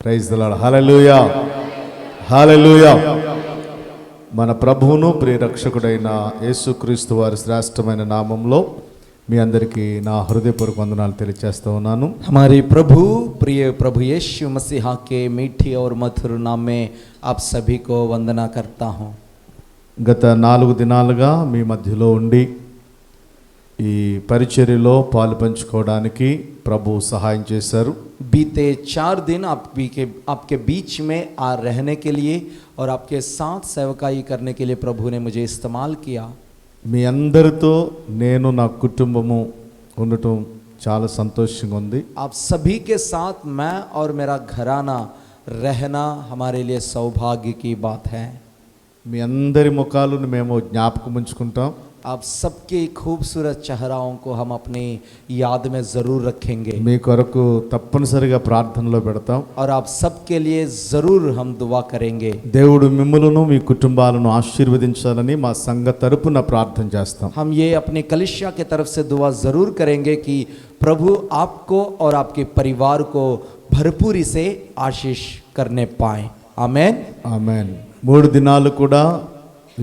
Praise the lord. Hallelujah, hallelujah. మన ప్రభువును ప్రియరక్షకుడైన యేసుక్రీస్తు వారి శ్రేష్టమైన నామంలో మీ అందరికీ నా హృదయపూర్వక వందనాలు తెలియజేస్తూ ఉన్నాను. हमारे प्रभु प्रिय प्रभु यीशु मसीहा के मीठी और मधुर नाम में आप सभी को वंदना करता हूँ. గత 4 దినాలుగా మీ మధ్యలో ఉండి ఈ పరిచర్యలో పాలు పంచుకోవడానికి ప్రభు సహాయం చేశారు. बीते 4 दिन आपके बीच में रहने के लिए और आपके साथ सेवकाई करने के लिए प्रभु ने मुझे इस्तेमाल किया. మీ అందరితో నేను నా కుటుంబము ఉండటం చాలా సంతోషంగా ఉంది. आप सभी के साथ मैं और मेरा घराना रहना हमारे लिए सौभाग्य की बात है. మీ అందరి ముఖాలను మేము జ్ఞాపకం ఉంచుకుంటాం. आप सबके खूबसूरत चेहराओं को हम अपनी याद में ज़रूर रखेंगे. మీ కొరకు తప్పనిసరిగా ప్రార్థనలో పెడతాం. और आप सबके लिए ज़रूर हम दुआ करेंगे. దేవుడు మిమ్ములను మీ కుటుంబాలను ఆశీర్వదించాలని మా సంఘ తరపున ప్రార్థన చేస్తాం. हम ये अपनी कलिसिया की तरफ से दुआ ज़रूर करेंगे कि प्रभु आपको और आपके परिवार को भरपूरी से आशीष करने पाए. आमेन, ఆమేన్. 3 దినాలు కూడా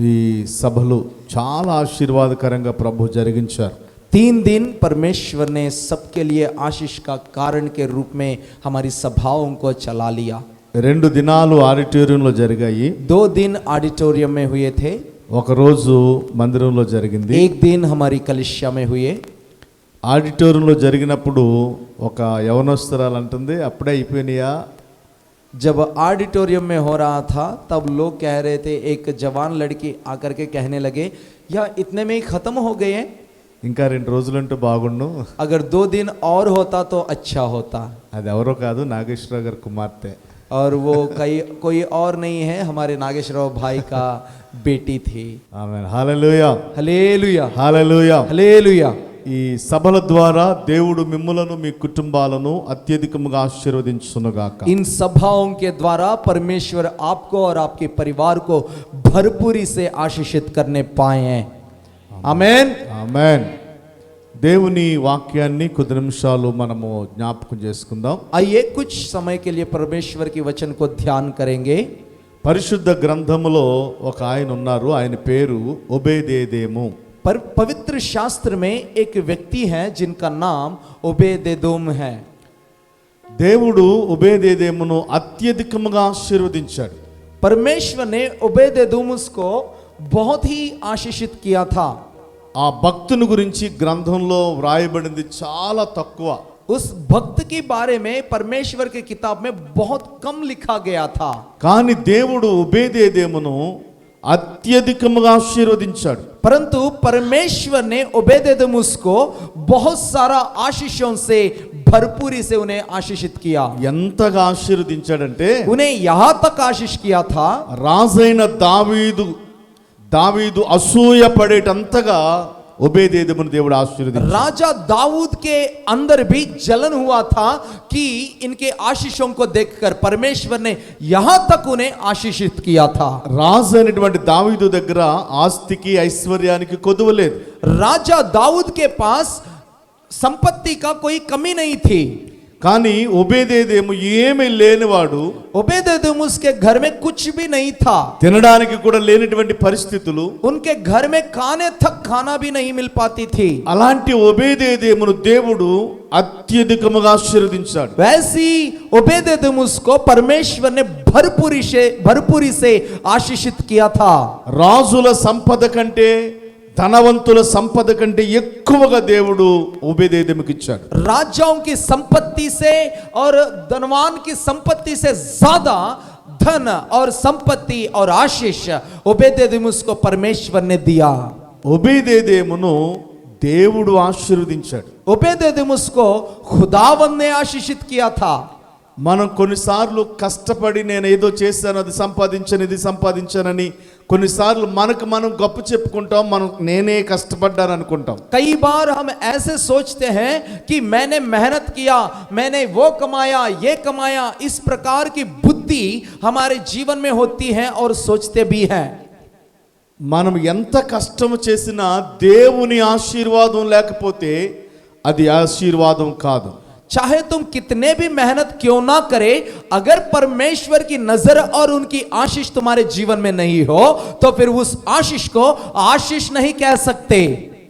ఈ సభలు చాలా ఆశీర్వాదకరంగా ప్రభు జరిగించారు. 3 दिन परमेश्वर ने सबके लिए आशीष का कारण के रूप में हमारी सभाओं को चला लिया. 2 దినాలు ఆడిటోరియంలో జరిగాయి. 2 दिन ऑडिटोरियम में हुए थे. ఒక రోజు మందిరంలో జరిగింది. 1 दिन हमारी कलिसिया में हुए. ఆడిటోరియంలో జరిగినప్పుడు ఒక యవనస్తురాలు అంటుంది, అప్పుడే అయిపోయినాయా? जब ऑडिटोरियम में हो रहा था तब लोग कह रहे थे, एक जवान लड़की आकर के कहने लगे, या इतने में ही खत्म हो गए हैं, ఇంకా 2 రోజులంటే బాగుండు. अगर 2 दिन और होता तो अच्छा होता. అది ఎవరో కాదు, నాగేశ్వరరావు గారి కుమార్తె. और वो कोई और नहीं है, हमारे नागेश्वरराव भाई का बेटी थी. ఆమేన్. Hallelujah, hallelujah, hallelujah. हालेलुया. ఈ సభల ద్వారా దేవుడు మిమ్ములను మీ కుటుంబాలను అత్యధికముగా ఆశీర్వదించునుగాక. इन सभाओं के द्वारा परमेश्वर आपको और आपके परिवार को भरपूरी से आशीषित करने पाए हैं. आमेन, ఆమేన్. దేవుని వాక్యాన్ని కొద్ది నిమిషాలు మనము జ్ఞాపకం చేసుకుందాం. आइए कुछ समय के लिए परमेश्वर के वचन को ध्यान करेंगे. పరిశుద్ధ గ్రంథములో ఒక ఆయన ఉన్నారు, ఆయన పేరు ఒబేదేదోము. पर पवित्र शास्त्र में एक व्यक्ति है जिनका नाम ओबेदेदोम है. దేవుడు ఒబేదేదోమును అత్యధికముగా ఆశీర్వదించాడు. परमेश्वर ने ओबेदेदोम को बहुत ही आशीषित किया था. ఆ భక్తుని గురించి గ్రంథంలో వ్రాయబడింది చాలా తక్కువ. उस भक्त के बारे में परमेश्वर के किताब में बहुत कम लिखा गया था. కానీ దేవుడు ఒబేదేదోమును అత్యధికముగా ఆశీర్వదించాడు. परंतु परमेश्वर ने ओबेदेदोम को बहुत सारा आशीषों से भरपूरी से उन्हें आशीषित किया. ఎంతగా ఆశీర్వదించాడంటే उन्हें यहाँ तक आशीष किया था, రాజైన దావీదు అసూయ పడేటంతగా ఒబేదేదోమును దేవుడు ఆశీర్వదించాడు. राजा दाऊद के अंदर भी जलन हुआ था कि इनके आशीषों को देखकर परमेश्वर ने यहां तक उन्हें आशीषित किया था. రాజు అయినటువంటి దావీదు దగ్గర ఆస్తికి ఐశ్వర్యానికి కొదువ లేదు. राजा दाऊद के पास संपत्ति का कोई कमी नहीं थी. కానీ ఒబేదేదోము ఏమీ లేనివాడు. ओबेदेदोम के घर में कुछ भी नहीं था. తినడానికి కూడా లేనటువంటి పరిస్థితులు. उनके घर में खाने तक खाना भी नहीं मिल पाती थी. అలాంటి ఒబేదేదోమును దేవుడు అత్యధికముగా ఆశీర్వదించాడు. वैसी ओबेदेदोम को परमेश्वर ने भरपूरी से आशीषित किया था. రాజుల సంపద కంటే ధనవంతుల సంపద కంటే ఎక్కువగా దేవుడు ఒబేదేదోముకి ఇచ్చాడు. राजाओं की संपत्ति से और धनवान की संपत्ति से ज्यादा धन और संपत्ति और आशीष ओबेदेदोम को परमेश्वर ने दिया. ఒబేదేదోమును దేవుడు ఆశీర్వదించాడు. ओबेदेदोम को खुदावंद ने आशीषित किया था. మనం కొన్నిసార్లు కష్టపడి నేను ఏదో చేశాను, అది సంపాదించాను, ఇది సంపాదించానని కొన్నిసార్లు మనకు మనం గొప్ప చెప్పుకుంటాం. మనం నేనే కష్టపడ్డాను అనుకుంటాం. कई बार हम ऐसे सोचते हैं कि मैंने मेहनत किया, मैंने वो कमाया, ये कमाया. इस प्रकार की बुद्धि हमारे जीवन में होती है और सोचते भी हैं. మనం ఎంత కష్టం చేసినా దేవుని ఆశీర్వాదం లేకపోతే అది ఆశీర్వాదం కాదు. चाहे तुम कितने भी मेहनत क्यों ना करे, अगर परमेश्वर की नजर और उनकी आशीष तुम्हारे जीवन में नहीं हो तो फिर उस आशीष को आशीष नहीं कह सकते।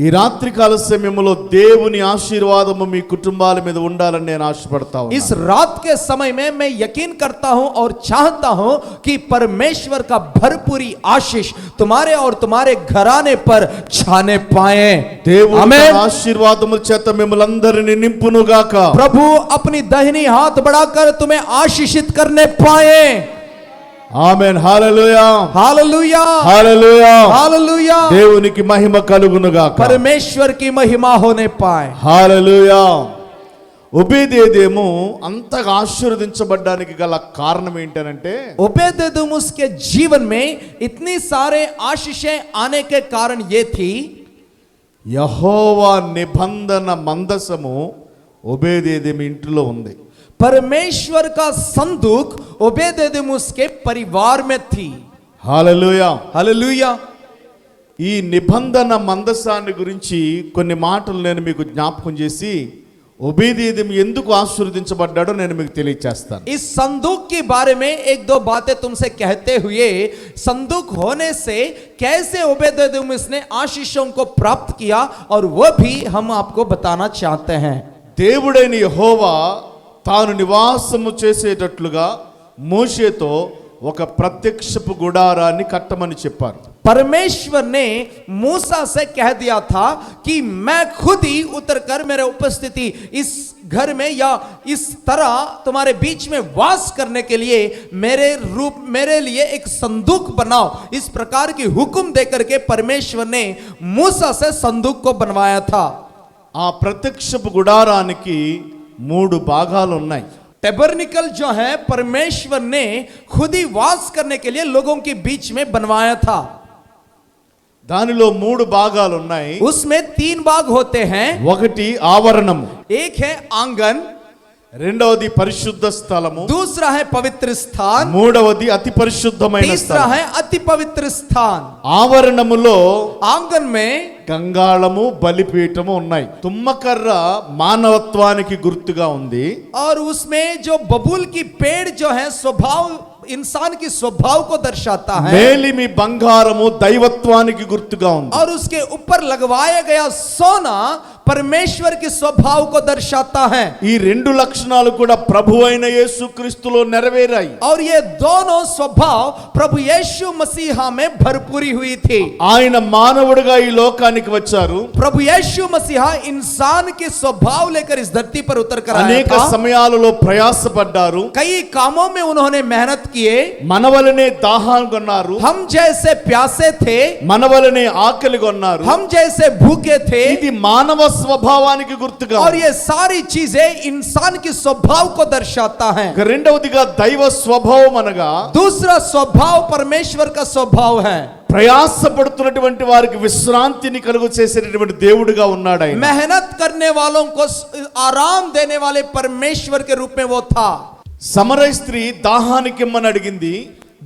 ఈ రాత్రి కాల సమయంలో దేవుని ఆశీర్వాదము మీ కుటుంబాల మీద ఉండాలని నేను ఆశపడతా ఉన్నాను. इस रात के समय में मैं यकीन करता हूं और चाहता हूं कि परमेश्वर का भरपूरी आशीष तुम्हारे और तुम्हारे घराने पर छाने पाए। దేవుని आमीन। ఆశీర్వాదముల చేత మిమ్మల్ని అందరిని నింపును గాక. प्रभु अपनी दाहिनी हाथ बढ़ाकर तुम्हें आशीषित करने पाए। Amen. Hallelujah. Hallelujah hallelujah. Hallelujah. దేవునికి మహిమ కలుగును గాక. परमेश्वर की महिमा होने पाए। హల్లెలూయా. ఒబేదెదోము అంతగా ఆశీర్వదించబడడానికి గల కారణం ఏంటంటే, ओबेदेदोम उसके जीवन में इतनी सारे आशीषें आने के कारण ये थी, యెహోవా నిబంధన మందసము ఒబేదెదోము ఇంటిలో ఉంది. परमेश्वर का संदूक ओबेदेदोम उसके परिवार में थी। హల్లెలూయా. हालेलुया। ఈ నిబంధన మందసాన్ని గురించి కొన్ని మాటలు నేను మీకు జ్ఞాపకం చేసి ఒబేదెదోము ఎందుకు ఆశీర్వదించబడ్డాడో నేను మీకు తెలియజేస్తాను. इस संदूक के बारे में एक दो बातें तुमसे कहते हुए, संदूक होने से कैसे ओबेदेदोम इसने आशीषों को प्राप्त किया और वो भी हम आपको बताना चाहते हैं। దేవుడైన యెహోవా తాను నివాసము చేసేటట్లుగా మోషేతో ఒక ప్రత్యక్షపు గుడారాన్ని కట్టమని చెప్పారు. परमेश्वर ने मूसा से कह दिया था कि मैं खुद ही उतरकर मेरे उपस्थिति इस घर में या इस तरह तुम्हारे बीच में वास करने के लिए मेरे लिए एक संदूक बनाओ। इस प्रकार की हुक्म देकर के परमेश्वर ने मूसा से संदूक को बनवाया था। ఆ ప్రత్యక్షపు గుడారానికి 3 భాగాలు ఉన్నాయి. टेबरनिकल जो है परमेश्वर ने खुद ही वास करने के लिए लोगों के बीच में बनवाया था। దానిలో 3 భాగాలు ఉన్నాయి. उसमें 3 भाग होते हैं। ఒకటి ఆవరణం, एक है आंगन, రెండవది పరిశుద్ధ స్థలము, दूसरा है पवित्र स्थान, మూడవది అతి పరిశుద్ధమైన तीसरा స్థలం. है अति पवित्र स्थान। ఆవరణములో आंगन में గంగాళము బలిపీఠము ఉన్నాయి. తుమ్మకర్ర మానవత్వానికి గుర్తుగా ఉంది. और उसमें जो बबूल की पेड़ जो है स्वभाव, इंसान की स्वभाव को दर्शाता है। మేలిమి బంగారము దైవత్వానికి గుర్తుగా ఉంది. और उसके ऊपर लगवाया गया सोना परमेश्वर के स्वभाव को दर्शाता है। ఈ 2 లక్షణాలు కూడా ప్రభువైన యేసుక్రీస్తులో నెరవేరాయి. और ये दोनों स्वभाव प्रभु यीशु मसीहा में भरपूरी हुई थी। ఆయన మానవుడిగా ఈ లోకానికి వచ్చారు. प्रभु यीशु मसीहा इंसान के स्वभाव लेकर इस धरती पर उतर कर आया అనేక था। సమయాలలో ప్రయాసపడ్డారు. कई कामों में उन्होंने मेहनत किए। మనవలనే దాహాన్ని కొన్నారు, हम जैसे प्यासे थे, మనవలనే ఆకలి కొన్నారు. हम जैसे भूखे थे। ఇది మానవ స్వభావానికి గుర్తుగా और ఉంది. ये सारी चीजें इंसान के स्वभाव को दर्शाता है। ఇక రెండవదిగా దైవ స్వభావం అనగా दूसरा स्वभाव परमेश्वर का स्वभाव है। ప్రయాసపడుతున్నటువంటి వారికి విశ్రాంతిని కలుగు చేసేటటువంటి దేవుడిగా ఉన్నాడు ఆయన. मेहनत करने वालों को आराम देने वाले परमेश्वर के रूप में वो था। సమరయ స్త్రీ దాహానికి ఇమ్మని అడిగింది.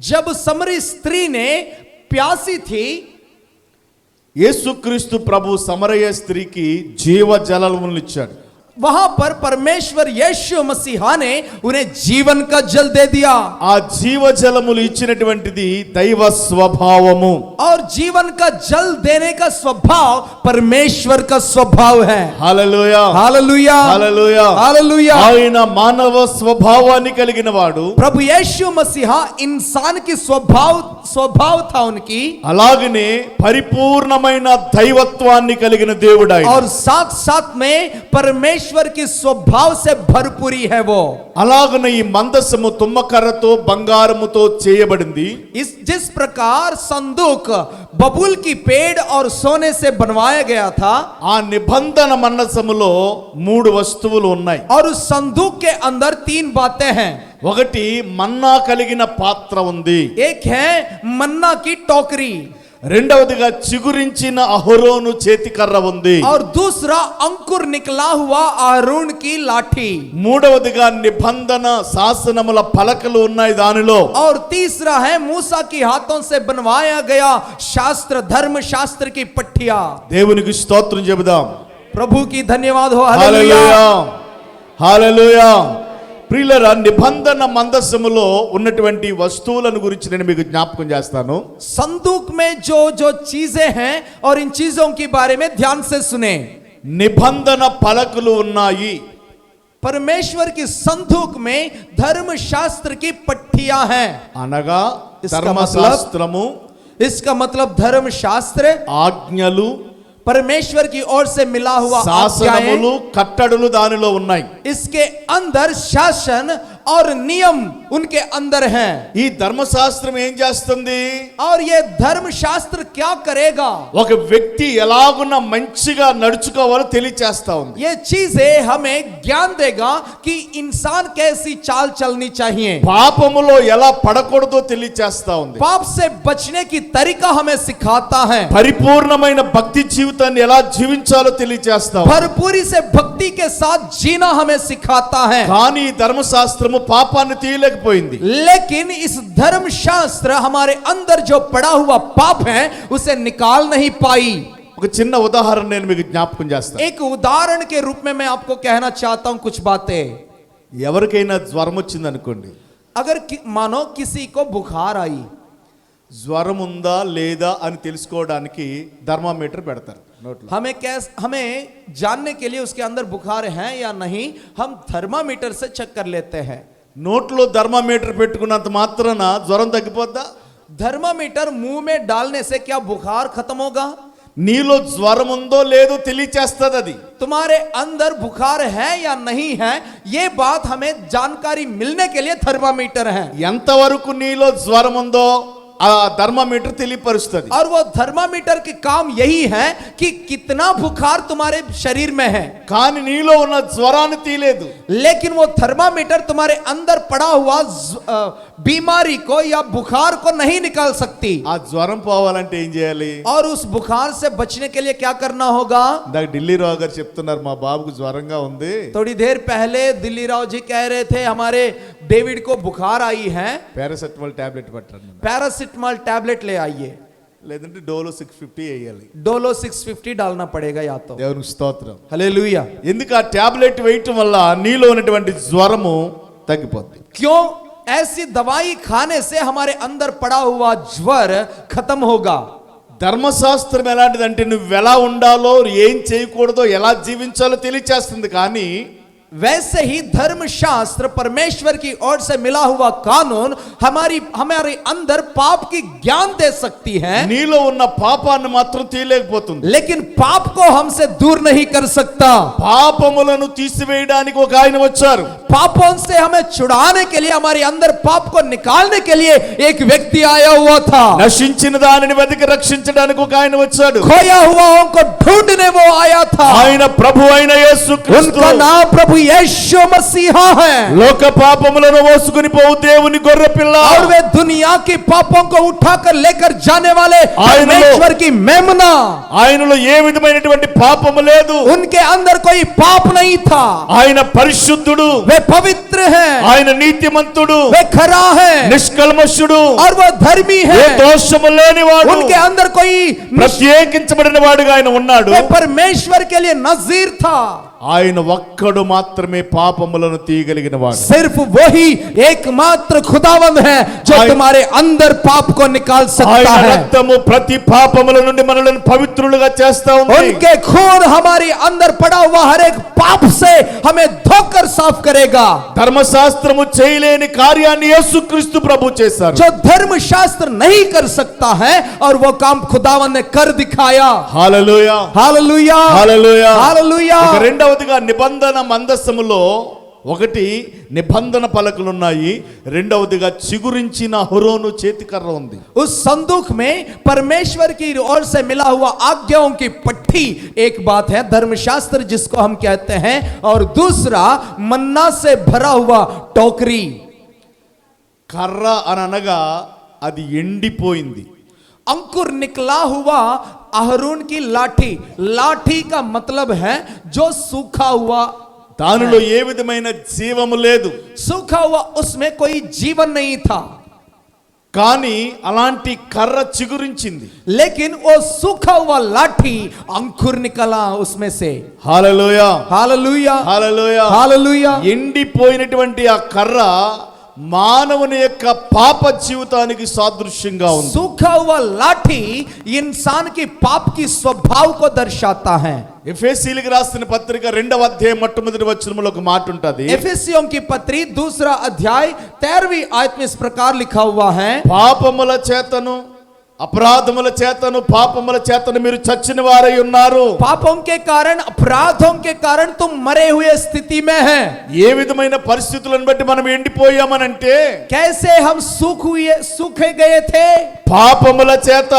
जब समरी स्त्री ने प्यासी थी, యేసుక్రీస్తు ప్రభు సమరయ స్త్రీకి జీవ జలములను ఇచ్చాడు. वहां पर परमेश्वर यीशु मसीहा ने उन्हें जीवन का जल दे दिया। ఆ జీవ జలములు ఇచ్చినటువంటిది దైవ స్వభావము. और जीवन का जल देने का स्वभाव परमेश्वर का स्वभाव है। హల్లెలూయా. Hallelujah hallelujah. हालेलुया। ఆయన మానవ స్వభావాన్ని కలిగిన వాడు. प्रभु यीशु मसीहा इंसान की स्वभाव था उनकी, అలాగనే పరిపూర్ణమైన దైవత్వాన్ని కలిగిన దేవుడు ఆయన. और साथ साथ में परमेश्वर की स्वभाव से भरपूरी है वो। అలాగనే ఈ మందసము తుమ్మకర్రతో బంగారముతో చేయబడింది. जिस प्रकार संदूक बबूल की पेड़ और सोने से बनवाया गया था, ఆ నిబంధన మందసములో 3 వస్తువులు ఉన్నాయి. और उस संदूक के अंदर 3 बातें हैं। ఒకటి మన్నా కలిగిన పాత్ర ఉంది. एक है मन्ना की टोकरी, రెండవదిగా చిగురించిన అహరోను చేతికర్ర ఉంది. और दूसरा अंकुर निकला हुआ आरून की लाठी, మూడవదిగా నిబంధన శాసనముల పలకలు ఉన్నాయి దానిలో. और तीसरा है मूसा की हाथों से बनवाया गया शास्त्र, धर्म शास्त्र की पट्टियां। దేవునికి స్తోత్రం చెబుదాం. प्रभु की धन्यवाद हो। హల్లెలూయా. Hallelujah hallelujah. ప్రియులారా, నిబంధన మందసములో ఉన్నటువంటి వస్తువులను గురించి నేను మీకు జ్ఞాపకం చేస్తాను. संदूक में जो जो चीजें हैं और इन चीजों के बारे में ध्यान से सुने. నిబంధన పలకలు ఉన్నాయి. परमेश्वर की संदूक में धर्मशास्त्र की पट्टियां हैं. అనగా इसका ధర్మశాస్త్రము, इसका मतलब धर्मशास्त्र ఆజ్ఞలు, परमेश्वर की ओर से मिला हुआ आज्ञाएं, శాసనములు, కట్టడలు దానిలో ఉన్నాయి. इसके अंदर शासन और नियम उनके अंदर हैं. ఈ ధర్మశాస్త్రం ఏం చేస్తుంది? और ये धर्मशास्त्र क्या करेगा? ఒక వ్యక్తి ఎలాగున్న మంచిగా నడుచుకోవాలో తెలియచేస్తా ఉంది. ये चीजें हमें ज्ञान देगा कि इंसान कैसी चाल चलनी चाहिए. పాపములో ఎలా పడకూడదో తెలియచేస్తా ఉంది. पाप से बचने की तरीका हमें सिखाता है. పరిపూర్ణమైన భక్తి జీవితాన్ని ఎలా జీవించాలో తెలియచేస్తా ఉంది. भरपूरी से भक्ति के साथ जीना हमें सिखाता है. కానీ ఈ ధర్మశాస్త్రము పాపాన్ని తీయలేకపోయింది. लेकिन इस धर्मशास्त्र हमारे अंदर जो पड़ा हुआ पाप है उसे निकाल नहीं पाई. ఒక చిన్న ఉదాహరణ నేను మీకు జ్ఞాపకం చేస్తాను. एक उदाहरण के रूप में मैं आपको कहना चाहता हूं कुछ बातें. ఎవరికైనా జ్వరం వచ్చింది అనుకోండి, अगर मानो किसी को बुखार आई, జ్వరం ఉందా లేదా అని తెలుసుకోవడానికి థర్మామీటర్ పెడతారు నోట్లో. हमें जानने के लिए उसके अंदर बुखार है या नहीं हम थर्मामीटर से चेक कर लेते हैं. నోట్లో థర్మామీటర్ పెట్టుకున్నంత మాత్రాన జ్వరం తగ్గిపోద్దా? थर्मामीटर मुंह में डालने से क्या बुखार खत्म होगा? నీలో జ్వరం ఉందో లేదో తెలియచేస్తుంది అది. तुम्हारे अंदर बुखार है या नहीं है ये बात हमें जानकारी मिलने के लिए थर्मामीटर है. ఎంతవరకు నీలో జ్వరం ఉందో ఆ థర్మామీటర్ తెలియపరుస్తుంది. और वो थर्मामीटर के काम यही है कि कितना बुखार तुम्हारे शरीर में है. కానీ నీలో ఉన్న జ్వరాన్ని తీయలేదు. लेकिन वो थर्मामीटर तुम्हारे अंदर पड़ा हुआ बीमारी को या बुखार को नहीं निकाल सकती. ఆ జ్వరం పోవాలంటే ఏం చేయాలి? और उस बुखार से बचने के लिए क्या करना होगा? ఇందాక ఢిల్లీ రావు గారు చెప్తున్నారు, మా బాబుకు జ్వరంగా ఉంది. थोड़ी देर पहले दिल्ली राव जी कह रहे थे हमारे डेविड को बुखार आई है, పారాసెటమాల్ టాబ్లెట్ పట్టండి, पैरासिटामोल टैबलेट ले आइए. లేదంటే డోలో 650 వేయాలి. डोलो 650 डालना पड़ेगा या तो. దేవునికి స్తోత్రం. हालेलुया. ఎందుకు ఆ టాబ్లెట్ వేయటం వల్ల నీలో ఉన్నటువంటి జ్వరము తగ్గిపోద్ది. क्यों? ऐसी दवाई खाने से हमारे अंदर पड़ा हुआ ज्वर खत्म होगा. ధర్మశాస్త్రం ఎలాంటిదంటే నువ్వు ఎలా ఉండాలో, ఏం చేయకూడదో, ఎలా జీవించాలో తెలియచేస్తుంది. కానీ वैसे ही धर्मशास्त्र परमेश्वर की ओर से मिला हुआ कानून हमारे अंदर पाप की ज्ञान दे सकती है, నీలో ఉన్న పాపాన్ని మాత్రం తీయలేకపోతుంది. लेकिन पाप को हमसे दूर नहीं कर सकता. పాపములను తీసివేయడానికి ఒక ఆయన వచ్చారు. पापों से हमें छुड़ाने के लिए, हमारे अंदर पाप को निकालने के लिए एक व्यक्ति आया हुआ था. నశించిన దానిని వెతికి రక్షించడానికి ఒక ఆయన వచ్చాడు. खोया हुआओं को ढूंढने वो आया था. ఆయన ప్రభు అయిన యేసుక్రీస్తు. उनका नाम प्रभु यीशु मसीह है. లోక పాపములను మోసుకొని పోవు దేవుని గొర్రె పిల్ల. और वे दुनिया की पापों को उठाकर लेकर जाने वाले परमेश्वर की मेमना. ఆయనలో ఏ విధమైనటువంటి పాపము లేదు. उनके अंदर कोई पाप नहीं था. ఆయన పరిశుద్ధుడు, वे पवित्र हैं, ఆయన నీతిమంతుడు, वे खरा है నిష్కల్మషుడు, और वो धर्मी ఏ है. దోషము లేనివాడు, उनके अंदर कोई ప్రత్యేకించబడిన వాడుగా ఆయన ఉన్నాడు. वे परमेश्वर के लिए नजीर था. ఆయన ఒక్కడు మాత్రమే పాపములను తీయగలిగిన వాడు. सिर्फ वही एकमात्र खुदावंद है जो तुम्हारे अंदर पाप को निकाल सकता ఆయన है. రక్తము ప్రతి పాపముల నుండి మనల్ని పవిత్రులుగా చేస్తా ఉంది. उनके खून हमारे अंदर पड़ा हुआ हर एक पाप से हमें धोकर साफ करेगा. ధర్మశాస్త్రము చేయలేని కార్యాన్ని యేసుక్రీస్తు ప్రభు చేశారు. जो धर्मशास्त्र नहीं कर सकता है और वो काम खुदावंद ने कर दिखाया. హల్లెలూయా, हालेलुया, హల్లెలూయా, हालेलुया. ఇక రెండవదిగా నిబంధన మందసములో ఒకటి నిబంధన పలకలు ఉన్నాయి, రెండవదిగా చిగురించిన హోరోను చేతికర్ర ఉంది. उस संदूक में परमेश्वर की ओर से मिला हुआ आज्ञाओं की पट्टी एक बात है, धर्मशास्त्र जिसको हम कहते हैं, और दूसरा मन्ना से भरा हुआ टोकरी. కర్ర అని అనగా అది ఎండిపోయింది. अंकुर निकला हुआ अहरून की लाठी. लाठी का मतलब है जो सूखा हुआ. దానిలో ఏ విధమైన జీవము లేదు. सूखा हुआ, उसमें कोई जीवन नहीं था. కానీ అలాంటి కర్ర చిగురించింది. लेकिन वो सूखा हुआ लाठी अंकुर निकला उसमें से। హల్లెలూయా, हालेलुया హల్లెలూయా, हालेलुया। ఎండిపోయినటువంటి ఆ కర్ర మానవుని యొక్క పాప జీవితానికి సాదృశ్యంగా ఉంది. सूखा हुआ लाठी इंसान की पाप की स्वभाव को दर्शाता है। ఎఫెసీయులకు రాసిన పత్రిక 2వ అధ్యాయం మొట్టమొదటి వచనంలో ఒక మాట ఉంటది. एफेसियों की पत्री 2 अध्याय 13वीं आयत में इस प्रकार लिखा हुआ है, పాపముల చేతను అపరాధముల చేతను పాపముల చేతను మీరు చచ్చిన వారై ఉన్నారు. पापों के कारण अपराधों के कारण तुम मरे हुए स्थिति में हैं। ఏ విధమైన పరిస్థితులను బట్టి మనం ఎండిపోయామనంటే कैसे हम सूखे गए थे? పాపముల చేత,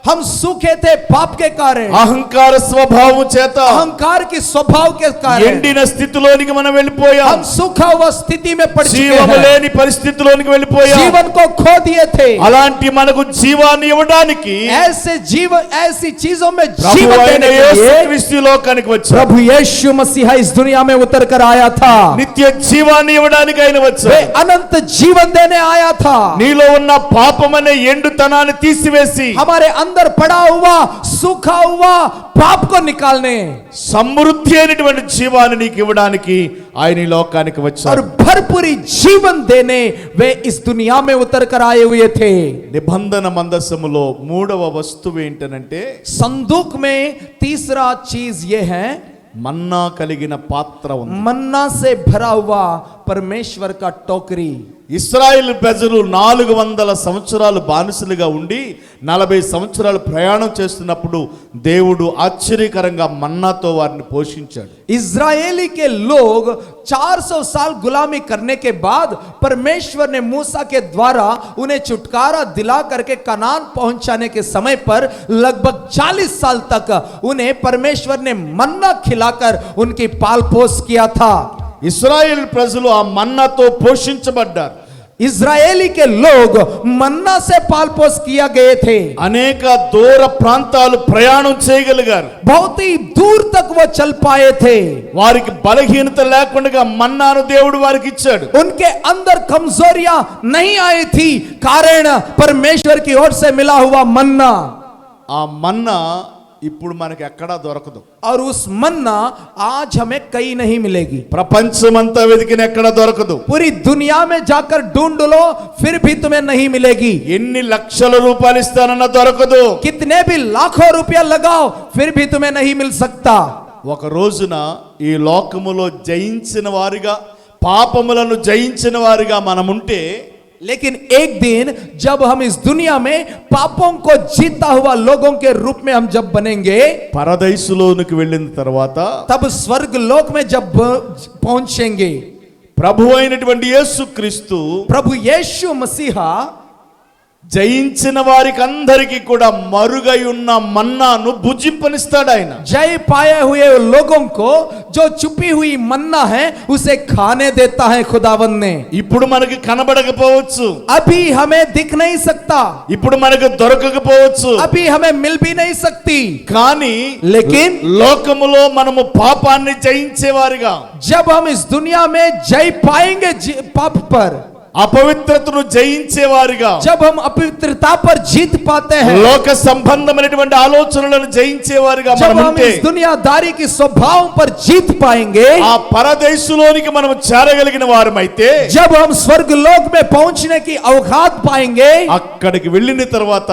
हम सूखे थे पाप के कारण, అహంకార స్వభావం చేత, अहंकार के स्वभाव के कारण ఎండిన స్థితిలోనికి మనం వెళ్ళిపోయాం. हम सूखा हुआ स्थिति में पड़ चुके జీవము हैं, లేని పరిస్థితిలోనికి వెళ్ళిపోయాం. जीवन को खो दिए थे। అలాంటి మనకు జీవాన్ని ఇవ్వడానికి ऐसे जीवन, ऐसी चीजों में ప్రభు जीवन అయిన देने के लिए యేసుక్రీస్తు ఈ లోకానికి వచ్చాడు. प्रभु यीशु मसीह इस दुनिया में उतर कर आया था। నిత్య జీవాన్ని ఇవ్వడానికి ఆయన वे వచ్చాడు. अनंत जीवन देने आया था। నీలో ఉన్న పాపమనే ఎండుతనాన్ని తీసివేసి हमारे अंदर पड़ा हुआ सूखा हुआ पाप को निकालने సమృద్ధి అయినటువంటి జీవాన్ని నీకు ఇవ్వడానికి ఆయన ఈ లోకానికి और వచ్చాడు. भरपूरी जीवन देने वे इस दुनिया में उतर कर आए हुए थे। నిబంధన మందసములో 3వ వస్తువు ఏంటనంటే संदूक में तीसरा चीज ये है, మన్నా కలిగిన పాత్ర ఉంది. मन्ना से भरा हुआ परमेश्वर का टोकरी। ఇశ్రాయేల్ ప్రజలు 400 సంవత్సరాలు బానిసలుగా ఉండి 40 సంవత్సరాలు ప్రయాణం చేస్తున్నప్పుడు దేవుడు ఆశ్చర్యకరంగా మన్నాతో వారిని పోషించాడు. इजरायली के लोग 400 साल गुलामी करने के बाद परमेश्वर ने मूसा के द्वारा उन्हें छुटकारा दिला करके कनान पहुंचाने के समय पर लगभग 40 साल तक उन्हें परमेश्वर ने मन्ना खिलाकर उनकी पाल पोस किया था। ఇశ్రాయేల్ ప్రజలు ఆ మన్నాతో పోషించబడ్డారు. इजरायली के लोग मन्ना से पाल पोस किया गए थे। అనేక దూర ప్రాంతాలు ప్రయాణం చేయగలిగారు. बहुत ही दूर तक वो चल पाए थे। వారికి బలహీనత లేకుండా మన్నాను దేవుడు వారికి ఇచ్చాడు. उनके अंदर कमजोरियां नहीं आई थी, कारण परमेश्वर की ओर से मिला हुआ मन्ना। ఆ మన్నా ఇప్పుడు మనకి ఎక్కడా దొరకదు. और उस मन्ना आज हमें कहीं नहीं मिलेगी। ప్రపంచమంతా వెతికిన ఎక్కడ దొరకదు. पूरी दुनिया में जाकर ढूंढ लो फिर भी तुम्हें नहीं मिलेगी। ఎన్ని లక్షల రూపాయలు ఇస్తానన్నా దొరకదు. कितने भी लाखों रुपया लगाओ फिर भी तुम्हें नहीं मिल सकता। ఒక రోజున ఈ లోకములో జయించిన వారిగా, పాపములను జయించిన వారిగా మనముంటే, लेकिन एक दिन जब हम इस दुनिया में पापों को जीता हुआ लोगों के रूप में हम जब बनेंगे, పరదైసులోనికి వెళ్ళిన తర్వాత तब स्वर्ग लोक में जब पहुंचेंगे, ప్రభు అయినటువంటి యేసుక్రీస్తు प्रभु यीशु मसीहा జయించిన వారికి అందరికీ కూడా మరుగై ఉన్న మన్నాను భుజింపనిస్తాడు ఆయన. जय पाए हुए लोगों को जो छुपी हुई मन्ना है उसे खाने देता है खुदावंद ने। ఇప్పుడు మనకి కనబడకపోవచ్చు, अभी हमें दिख नहीं सकता, ఇప్పుడు మనకు దొరకకపోవచ్చు, अभी हमें मिल भी नहीं सकती, కానీ लेकिन లోకములో మనము పాపాన్ని జయించేవారిగా, जब हम इस दुनिया में जय पाएंगे पाप पर, అపవిత్రతను జయించేవారిగా, जब हम अपवित्रता पर जीत पाते हैं, లోక సంబంధమైనటువంటి ఆలోచనలను జయించేవారిగా जब మనం हम ఉంటే, इस दुनियादारी की स्वभाव पर जीत पाएंगे, ఆ పరదేశులోనికి మనం చేరగలిగిన వారమైతే, जब हम स्वर्ग लोक में पहुंचने की औकात पाएंगे, అక్కడికి వెళ్ళిన తర్వాత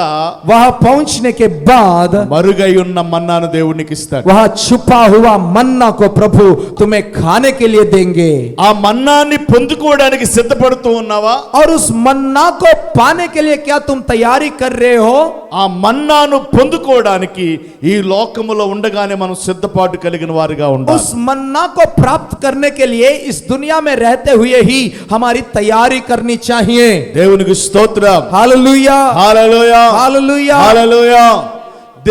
वहां पहुंचने के बाद మరుగై ఉన్న మన్నాను దేవునికి ఇస్తాడు. वहां छुपा हुआ मन्ना को प्रभु तुम्हें खाने के लिए देंगे। ఆ మన్నాన్ని పొందుకోవడానికి సిద్ధపడుతూ ఉన్నావా? और उस मन्ना को पाने के लिए क्या तुम तैयारी कर रहे हो? ఆ మన్నాను పొందుకోవడానికి ఈ లోకములో ఉండగానే మనం సిద్ధపాటు కలిగిన వారిగా ఉండాలి. उस मन्ना को प्राप्त करने के लिए इस दुनिया में रहते हुए ही हमारी तैयारी करनी चाहिए। దేవునికి స్తోత్రం. Hallelujah hallelujah, hallelujah. హల్లెలూయా.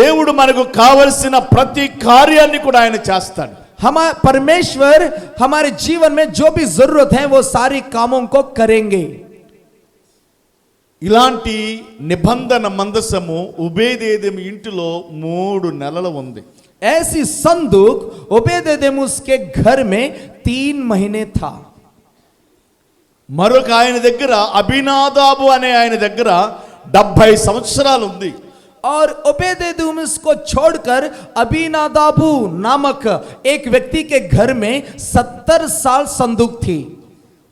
దేవుడు మనకు కావలసిన ప్రతి కార్యాన్ని కూడా ఆయన చేస్తాడు. हमारे परमेश्वर हमारे जीवन में जो भी जरूरत है वो सारी कामों को करेंगे। ఇలాంటి నిబంధన మందసము ఉబేదేదెము ఇంటిలో 3 నెలలు ఉంది. ऐसी संदूक ओबेदेदोम के घर में 3 महीने था। మరొక ఆయన దగ్గర అబీనాదాబు అనే ఆయన దగ్గర 70 సంవత్సరాలు ఉంది. और ओबेदेदोम को छोड़कर अबीनादाबू नामक एक व्यक्ति के घर में 70 साल संदूक थी.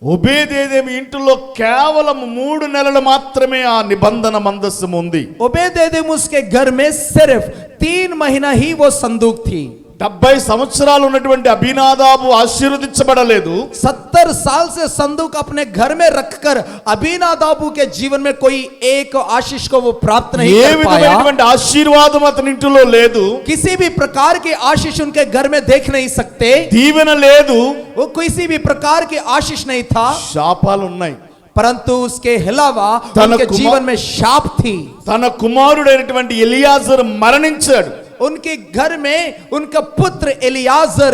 ఒబేదేదోము ఇంటిలో కేవలం 3 నెలలు మాత్రమే ఆ నిబంధన మందస్సం ఉంది. ओबेदेदोम के घर में सिर्फ 3 महीना ही वो संदूक थी. 70 సంవత్సరాలు ఉన్నటువంటి అబీనాదాబు ఆశీర్వదించబడలేదు. 70 साल से संदूक अपने घर में रखकर अबीनादाबू के जीवन में कोई एक आशीष को वो प्राप्त नहीं ఏ कर पाया. విధమైనటువంటి ఆశీర్వాదం అతని ఇంటిలో లేదు. किसी भी प्रकार के आशीष उनके घर में देख नहीं सकते. దీవెన లేదు. वो किसी भी प्रकार के आशीष नहीं था, శాపాలు ఉన్నాయి. परंतु उसके अलावा तन उनके कुमार- जीवन में शाप थी. తన కుమారుడైనటువంటి ఎలియాజరు మరణించాడు. उनके घर में उनका पुत्र एलियाजर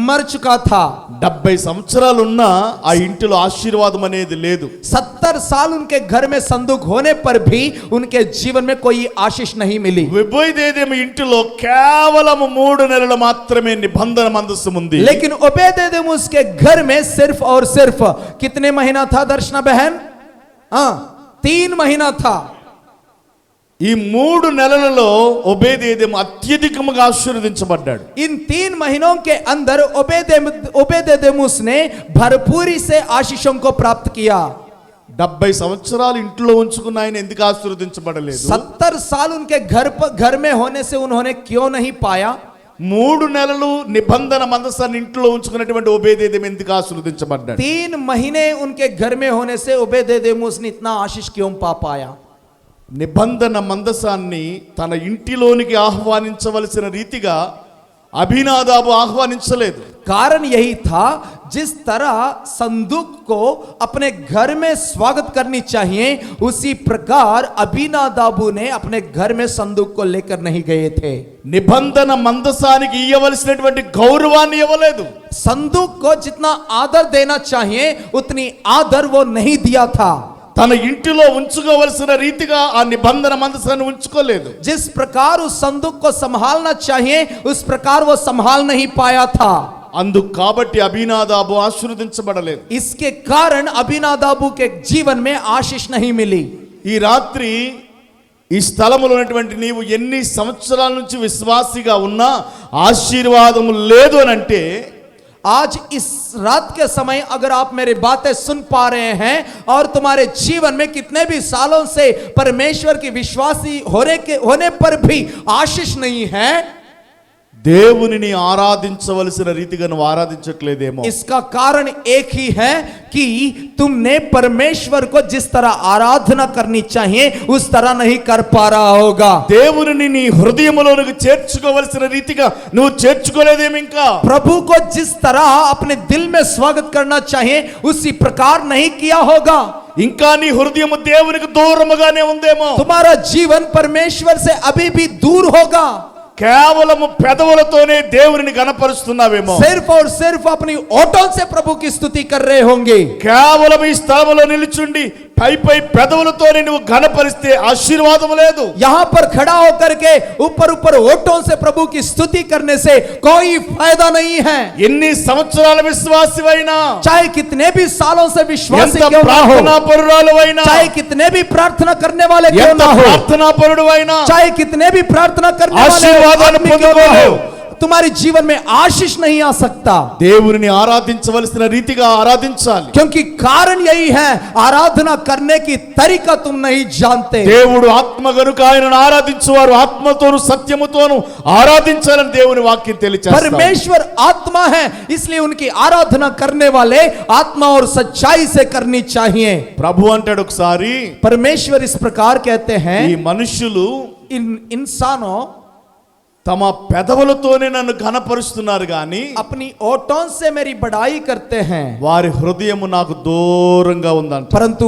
मर चुका था. 70 సంవత్సరాలు ఉన్నా ఆ ఇంటిలో ఆశీర్వాదం అనేది లేదు. 70 साल उनके घर में संदूक होने पर भी उनके जीवन में कोई आशीष नहीं मिली. ఒబేదేదోము ఇంటిలో కేవలం 3 నెలలు మాత్రమే నిబంధన మందస్సం ఉంది. लेकिन ओबेदेदोम उसके घर में सिर्फ और सिर्फ कितने महीना था दर्शना बहन? 3 महीना था. ఈ 3 నెలలలో ఒబేదేదోము అత్యధికముగా ఆశీర్వదించబడ్డాడు. इन 3 महीनों के अंदर ओबेदेदोम ने भरपूरी से आशीषों को प्राप्त किया. 70 సంవత్సరాలు ఇంట్లో ఉంచుకున్న ఆయన ఎందుకు ఆశీర్వదించబడలేదు? 70 साल उनके घर में होने से उन्होंने क्यों नहीं पाया? 3 నెలలు నిబంధన మందసాన్ని ఇంట్లో ఉంచుకున్నటువంటి ఒబేదేదోము ఎందుకు ఆశీర్వదించబడ్డాడు? 3 महीने उनके घर में होने से ओबेदेदोम ने इतना आशीष क्यों पा पाया? నిబంధన మందసాన్ని తన ఇంటిలోనికి ఆహ్వానించవలసిన రీతిగా అబీనాదాబు ఆహ్వానించలేదు. कारण यही था, जिस तरह संदूक को अपने घर में स्वागत करनी चाहिए, उसी प्रकार अबीनादाबू ने अपने घर में संदूक को लेकर नहीं गए थे. నిబంధన మందసానికి ఇవ్వవలసినటువంటి గౌరవాన్ని ఇవ్వలేదు. संदूक को जितना आदर देना चाहिए उतनी आदर वो नहीं दिया था. తన ఇంటిలో ఉంచుకోవలసిన రీతిగా ఆ నిబంధన మందసాన్ని ఉంచుకోలేదు. जिस प्रकार उस संदूक को संभालना चाहिए उस प्रकार वो संभाल नहीं पाया था. అందుకు కాబట్టి అబీనాదాబు ఆశీర్వదించబడలేదు. इसके कारण अबीनादाबू के जीवन में आशीष नहीं मिली. ఈ రాత్రి ఈ స్థలములో ఉన్నటువంటి నీవు ఎన్ని సంవత్సరాల నుంచి విశ్వాసిగా ఉన్నా ఆశీర్వాదం లేదు అని అంటే, आज इस रात के समय अगर आप मेरी बातें सुन पा रहे हैं और तुम्हारे जीवन में कितने भी सालों से परमेश्वर की विश्वासी होने पर भी आशीष नहीं है, దేవునిని ఆరాధించవలసిన రీతిగా నువ్వు ఆరాధించట్లేదేమో. इसका कारण एक ही है कि तुमने परमेश्वर को जिस तरह आराधना करनी चाहिए उस तरह नहीं कर पा रहा होगा. దేవునిని నీ హృదయములోనికి చేర్చుకోవలసిన రీతిగా నువ్వు చేర్చుకోలేదేమో. ఇంకా प्रभु को जिस तरह अपने दिल में स्वागत करना चाहिए उसी प्रकार नहीं किया होगा. ఇంకా నీ హృదయము దేవునికి దూరముగానే ఉందేమో. तुम्हारा जीवन परमेश्वर से अभी भी दूर होगा. కేవలము పెదవులతోనే దేవునిని గణపరుస్తున్నావేమో. सिर्फ और सिर्फ अपनी ओठों से प्रभु की स्तुति कर रहे होंगे. కేవలం ఈ స్థలములో నిలుచుండి పై పెదవులతోనే నువ్వు గణపరిస్తే ఆశీర్వాదం లేదు. यहाँ पर खड़ा होकर के ऊपर ओठों से प्रभु की स्तुति करने से कोई फायदा नहीं है. ఎన్ని సంవత్సరాల విశ్వాసివైనా, चाहे कितने भी सालों से विश्वासी ఎంత क्यों ना हो, ప్రార్థనా పరురాలువైనా, चाहे कितने भी प्रार्थना करने वाले क्यों ఎంత ना हो, ప్రార్థనా పరుడువైనా चाहे कितने भी प्रार्थना करने वाले ఆశీర్వాదాన్ని आदमी क्यों ना పొందుకోలేవు. हो, तुम्हारे जीवन में आशीष नहीं आ सकता. దేవునిని ఆరాధించవలసిన రీతిగా ఆరాధించాలి. क्योंकि कारण यही है, आराधना करने की तरीका तुम नहीं जानते. దేవుడు ఆత్మ గనుక ఆయనను ఆరాధించువారు ఆత్మతోను సత్యముతోను ఆరాధించాలని దేవుని వాక్యం తెలియజేస్తుంది. परमेश्वर आत्मा है, इसलिए उनकी आराधना करने वाले आत्मा और सच्चाई से करनी चाहिए. ప్రభు అంటాడు ఒకసారి, परमेश्वर इस प्रकार कहते हैं, ఈ మనుషులు इन इंसानों తమ పెదవులతోనే నన్ను ఘనపరుస్తున్నారు గాని अपनी ओठों से मेरी बड़ाई करते हैं, వారి హృదయము నాకు దూరంగా ఉందంట. परंतु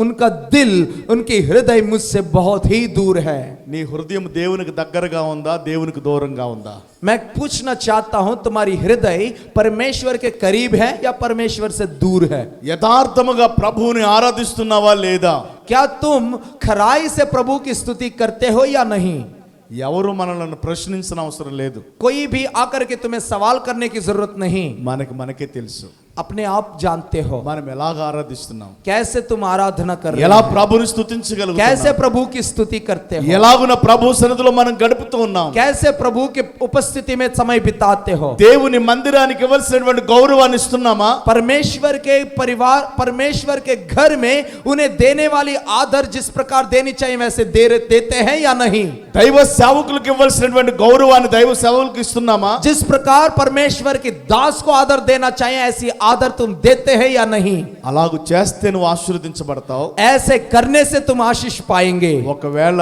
उनका दिल, उनकी हृदय मुझसे बहुत ही दूर है. నీ హృదయం దేవునికి దగ్గరగా ఉందా, దేవునికి దూరంగా ఉందా? मैं पूछना चाहता हूं, तुम्हारी हृदय परमेश्वर के करीब है या परमेश्वर से दूर है? యథార్థముగా ప్రభువుని ఆరాధిస్తున్నావా లేదా? क्या तुम खराई से प्रभु की स्तुति करते हो या नहीं? ఎవరు మనల్ని ప్రశ్నించిన అవసరం లేదు. कोई भी आकर के तुम्हें सवाल करने की जरूरत नहीं. మనకే తెలుసు. अपने आप जानते हो మనం ఎలాగ ఆరాధిస్తున్నాం, कैसे तुम आराधना कर रहे ఎలా हो, ప్రభుని कैसे స్తుతించగలుగుతున్నాం, प्रभु की स्तुति करते हो, ఎలాగున ప్రభు సన్నిధిలో మనం గడుపుతూ ఉన్నాం, कैसे प्रभु के उपस्थिति में समय बिताते हो, దేవుని మందిరానికి ఇవ్వాల్సినటువంటి గౌరవాన్ని ఇస్తున్నామా, परमेश्वर के परिवार परमेश्वर के घर में उन्हें देने वाली आदर जिस प्रकार देनी चाहिए वैसे देते हैं या नहीं, దైవ సేవకులకు ఇవ్వాల్సినటువంటి గౌరవాన్ని దైవ సేవకులకు ఇస్తున్నామా, जिस प्रकार परमेश्वर के दास को आदर देना चाहिए ऐसी आदर तुम देते हैं या नहीं, అలాగూ చేస్తే నువ్వు ఆశీర్వదించబడతావు. ऐसे करने से तुम आशीष पाएंगे. ఒకవేళ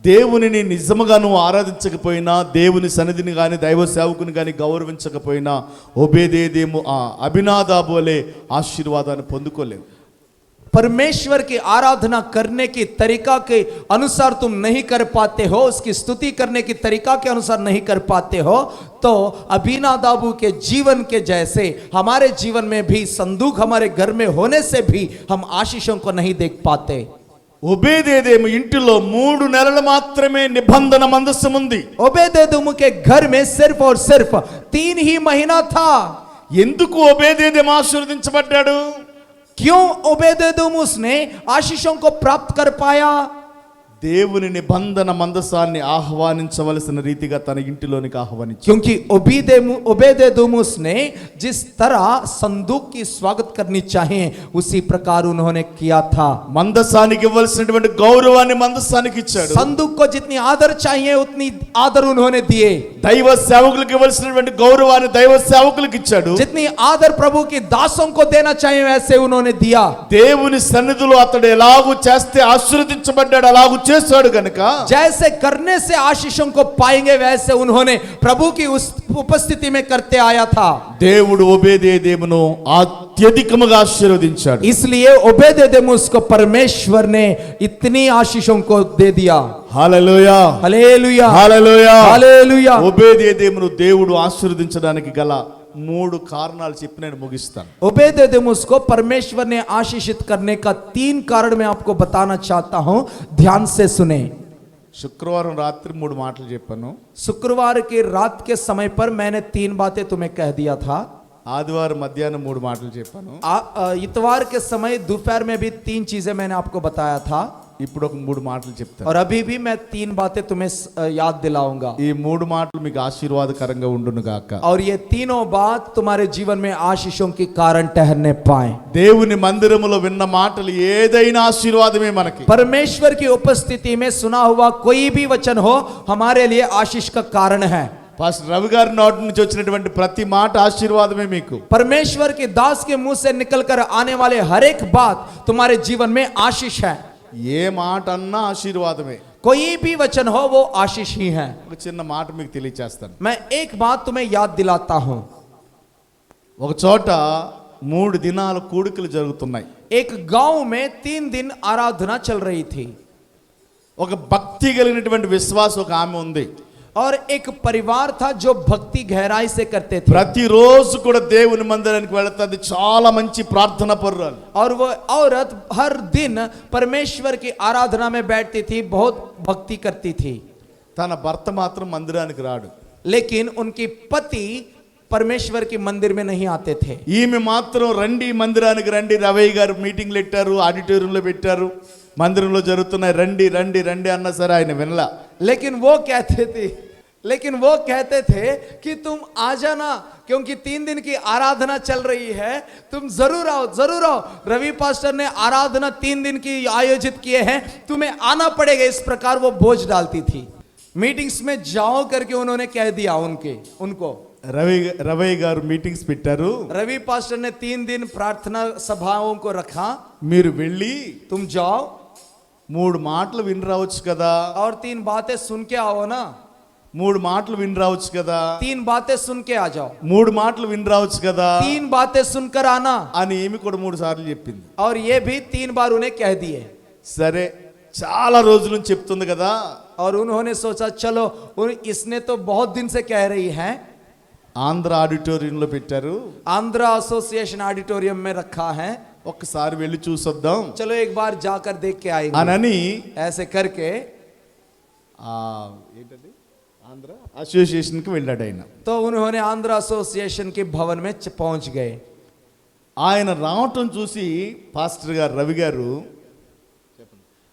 దేవునిని నిజముగా నువ్వు ఆరాధించకపోయినా, దేవుని సన్నిధిని కానీ దైవ సేవకుని కానీ గౌరవించకపోయినా, ఒబేదేదేము ఆ అభినాదాబు వలె ఆశీర్వాదాన్ని పొందుకోలేవు. परमेश्वर की आराधना करने की तरीका के अनुसार तुम नहीं कर पाते हो, उसकी स्तुति करने की तरीका के अनुसार नहीं कर पाते हो, तो अबीनादाबु के जीवन के जैसे हमारे जीवन में भी संदूक हमारे घर में होने से भी हम आशीषों को नहीं देख पाते. ఒబేదేదేము ఇంటిలో 3 నెలలు మాత్రమే నిబంధన మందసం ఉంది. ओबेदेदोम के घर में सिर्फ और सिर्फ 3 ही महीना था. ఎందుకు ఒబేదేదేము ఆశీర్వదించబడ్డాడు? क्यों ओबेदेदोम उसने आशीषों को प्राप्त कर पाया? దేవుని నిబంధన మందసాన్ని ఆహ్వానించవలసిన రీతిగా తన ఇంటిలోనికి ఆహ్వానించాడు. क्योंकि ओबेदेदोम उसने जिस तरह संदूक की स्वागत करनी चाहिए उसी प्रकार उन्होंने किया था. మందసానికి ఇవ్వాల్సినటువంటి గౌరవాన్ని మందసానికి ఇచ్చాడు. संदूक को जितनी आदर चाहिए उतनी आदर उन्होंने दिए. దైవ సేవకులకు ఇవ్వాల్సినటువంటి గౌరవాన్ని దైవ సేవకులకు ఇచ్చాడు. जितनी आदर प्रभु के दासों को देना चाहिए वैसे उन्होंने दिया. దేవుని సన్నిధిలో అతడు ఎలాగూ చేస్తే ఆశీర్వదించబడ్డాడు, అలాగూ చేశాడు గనుక जैसे करने से आशीषों को पाएंगे वैसे उन्होंने प्रभु की उस उपस्थिति में करते आया था. దేవుడు ఒబేదేదేమును అత్యధికముగా ఆశీర్వదించాడు. इसलिए ओबेदेदोम उसको परमेश्वर ने इतनी आशीषों को दे दिया. హల్లెలూయా, हालेलुया, హల్లెలూయా, हालेलुया. ఒబేదేదేమును దేవుడు ఆశీర్వదించడానికి గల 3 కారణాలు చెప్పి నేను ముగిస్తాను. ओबेदेदोम उसको परमेश्वर ने आशीषित करने का 3 कारण मैं आपको बताना चाहता हूं, ध्यान से सुने. శుక్రవారం రాత్రి 3 మాటలు చెప్పాను. शुक्रवार की रात के समय पर मैंने 3 बातें तुम्हें कह दिया था. ఆదివారం మధ్యాహ్నం 3 మాటలు చెప్పాను. इतवार के समय दोपहर में भी 3 चीजें मैंने आपको बताया था. ఇప్పుడు ఒక 3 మాటలు చెప్తాను. और अभी भी मैं 3 बातें तुम्हें याद दिलाऊंगा. ఈ 3 మాటలు మీకు ఆశీర్వాదకరంగా ఉండును గాక. और ये तीनों बात तुम्हारे जीवन में आशीषों के कारण ठहरने पाए. దేవుని మందిరములో విన్న మాటలు ఏదైనా ఆశీర్వాదమే మనకి. परमेश्वर की उपस्थिति में सुना हुआ कोई भी वचन हो हमारे लिए आशीष का कारण है. పాస్టర్ రవి గారి నోటి నుంచి వచ్చినటువంటి ప్రతి మాట ఆశీర్వాదమే మీకు. परमेश्वर के दास के मुंह से निकलकर आने वाले हर एक बात तुम्हारे जीवन में आशीष है. ఏ మాట అన్నా ఆశీర్వాదమే. कोई भी वचन हो वो आशीष ही है. ఒక చిన్న మాట మీకు తెలియచేస్తాను. मैं एक बात तुम्हें याद दिलाता हूं. ఒక చోట 3 దినాల కూడికలు జరుగుతున్నాయి. एक गांव में 3 दिन आराधना चल रही थी. ఒక భక్తి కలిగినటువంటి విశ్వాసం ఒక ఆమె ఉంది. और एक परिवार था जो भक्ति गहराई से करते थे. ప్రతిరోజు కూడా దేవుని మందిరానికి వెళుతుంది. చాలా మంచి ప్రార్థన పరురాలు. और वो औरत हर दिन परमेश्वर की आराधना में बैठती थी, बहुत भक्ति करती थी. తన భర్త మాత్రం మందిరానికి రాడు. लेकिन उनकी पति परमेश्वर की मंदिर में नहीं आते थे. ఈమె మాత్రం రండి మందిరానికి రండి, రవయ్య గారు మీటింగ్లు పెట్టారు, ఆడిటోరియంలో పెట్టారు, మందిరంలో జరుగుతున్నాయి, రండి రండి రండి అన్నా సరే ఆయన వినలా. लेकिन वो कहते थे कि तुम आ जाना, क्योंकि 3 दिन की आराधना चल रही है, तुम जरूर आओ जरूर आओ. रवि पास्टर ने आराधना 3 दिन की आयोजित किए हैं, तुम्हें आना पड़ेगा. इस प्रकार वो बोझ डालती थी. मीटिंग्स में जाओ करके उन्होंने कह दिया उनको. రవయ్య గారు మీటింగ్స్ పెట్టారు, रवि पास्टर ने 3 दिन प्रार्थना सभाओं को रखा, మీరు వెళ్ళి तुम जाओ 3 మాటలు విని రావచ్చు కదా, और 3 बातें सुन के आओ ना. 3 మాటలు విని రావచ్చు కదా, 3 बातें सुन के आ जाओ. 3 మాటలు విని రావచ్చు కదా 3 बातें सुनकर आना. అని ఏమి కూడా 3 సార్లు చెప్పింది. और ये भी 3 बार उन्हें कह दिए. సరే చాలా రోజుల నుంచి చెప్తుంది కదా. और उन्होंने सोचा चलो इसने तो बहुत दिन से कह रही है. ఆంధ్ర ఆడిటోరియంలో పెట్టారు, आंध्रा एसोसिएशन ऑडिटोरियम में रखा है, ఒక్కసారి వెళ్ళి చూసొద్దాం चलो एक बार जाकर देख के आएंगे. అని ऐसे करके ఏంటది ఆంధ్ర అసోసియేషన్కి వెళ్ళాడు ఆయన. तो उन्होंने आंध्रा एसोसिएशन के भवन में पहुंच गए. ఆయన రావటం చూసి పాస్టర్ గారు రవి గారు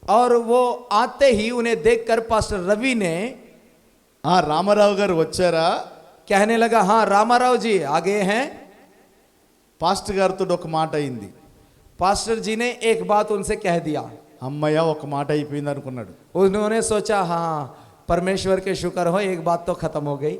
और वो आते ही उन्हें देखकर पास्टर रवि ने ఆ రామారావు గారు వచ్చారా कहने लगा, हाँ रामाराव जी आ गए हैं। పాస్టర్ గారితో ఒక మాట అయింది. पास्टर जी ने एक बात उनसे कह दिया। అమ్మయ్య ఒక మాట అయిపోయింది అనుకున్నాడు. उन्होंने सोचा, हाँ परमेश्वर के शुक्र हो, एक बात तो खत्म हो गई।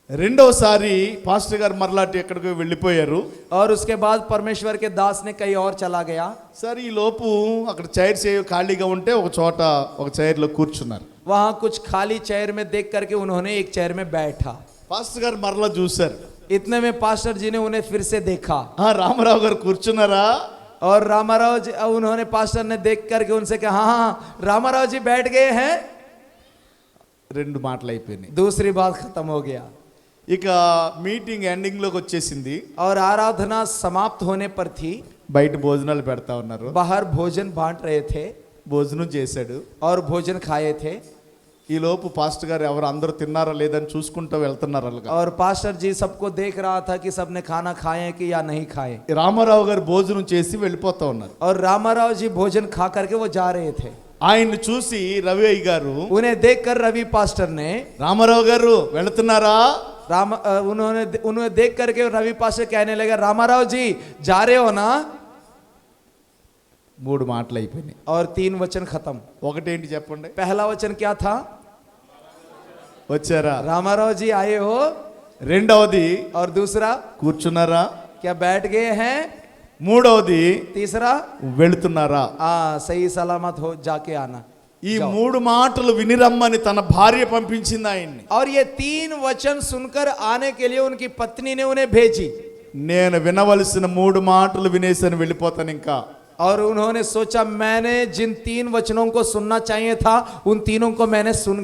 రెండోసారి పాస్టర్ గారు మరలాటి ఎక్కడికో వెళ్ళిపోయారు. और उसके बाद परमेश्वर के दास ने कहीं और चला गया। సరే ఈ లోపు అక్కడ చైర్స్ ఏ ఖాళీగా ఉంటే ఒక చోట ఒక చైర్లో కూర్చున్నారు. वहां कुछ खाली चेयर में देख करके उन्होंने एक चेयर में बैठा। పాస్టర్ గారు మరలా చూశారు. इतने में पास्टर जी ने उन्हें फिर से देखा ఆ రామారావు గారు కూర్చున్నారా और रामाराव जी, उन्होंने पास्टर ने देख करके उनसे कहा, हाँ हाँ रामाराव जी बैठ गए हैं। రెండు మాటలు అయిపోయినాయి. दूसरी बात खत्म हो गया। ఇక మీటింగ్ ఎండింగ్ లోకి వచ్చేసింది. और आराधना समाप्त होने पर थी। బయట భోజనాలు పెడతా ఉన్నారు. बाहर भोजन बांट रहे थे భోజనం చేశాడు. और भोजन खाए थे। ఈ లోపు పాస్టర్ గారు ఎవరు అందరూ తిన్నారా లేదని చూసుకుంటూ వెళ్తున్నారు అలాగా. और पास्टर जी सबको देख रहा था कि सबने खाना खाए कि या नहीं खाए। రామారావు గారు భోజనం చేసి వెళ్ళిపోతా ఉన్నారు. और रामाराव जी भोजन खा करके वो जा रहे थे। ఆయన్ని చూసి రవి అయ్య గారు उन्हें देखकर रवि पास्टर ने రామారావు గారు వెళుతున్నారా उन्होंने देख करके रवि पास्टर कहने लगा, रामाराव जी जा रहे हो ना। మూడు మాటలు అయిపోయినాయి. और 3 वचन खत्म। ఒకటేంటి చెప్పండి. पहला वचन क्या था? వచ్చారా. रामाराव जी आए हो। రెండవది और दूसरा కూర్చున్నారా. क्या बैठ गए हैं। మూడవది तीसरा వెళుతున్నారా. सही सलामत हो जाके आना। ఈ మూడు మాటలు వినిరమ్మని తన భార్య పంపించింది ఆయన్ని. और ये 3 वचन सुनकर आने के लिए उनकी पत्नी ने उन्हें भेजी। నేను వినవలసిన మూడు మాటలు వినేసని వెళ్ళిపోతాను ఇంకా. और उन्होंने सोचा, मैंने जिन 3 वचनों को सुनना चाहिए था उन तीनों को मैंने सुन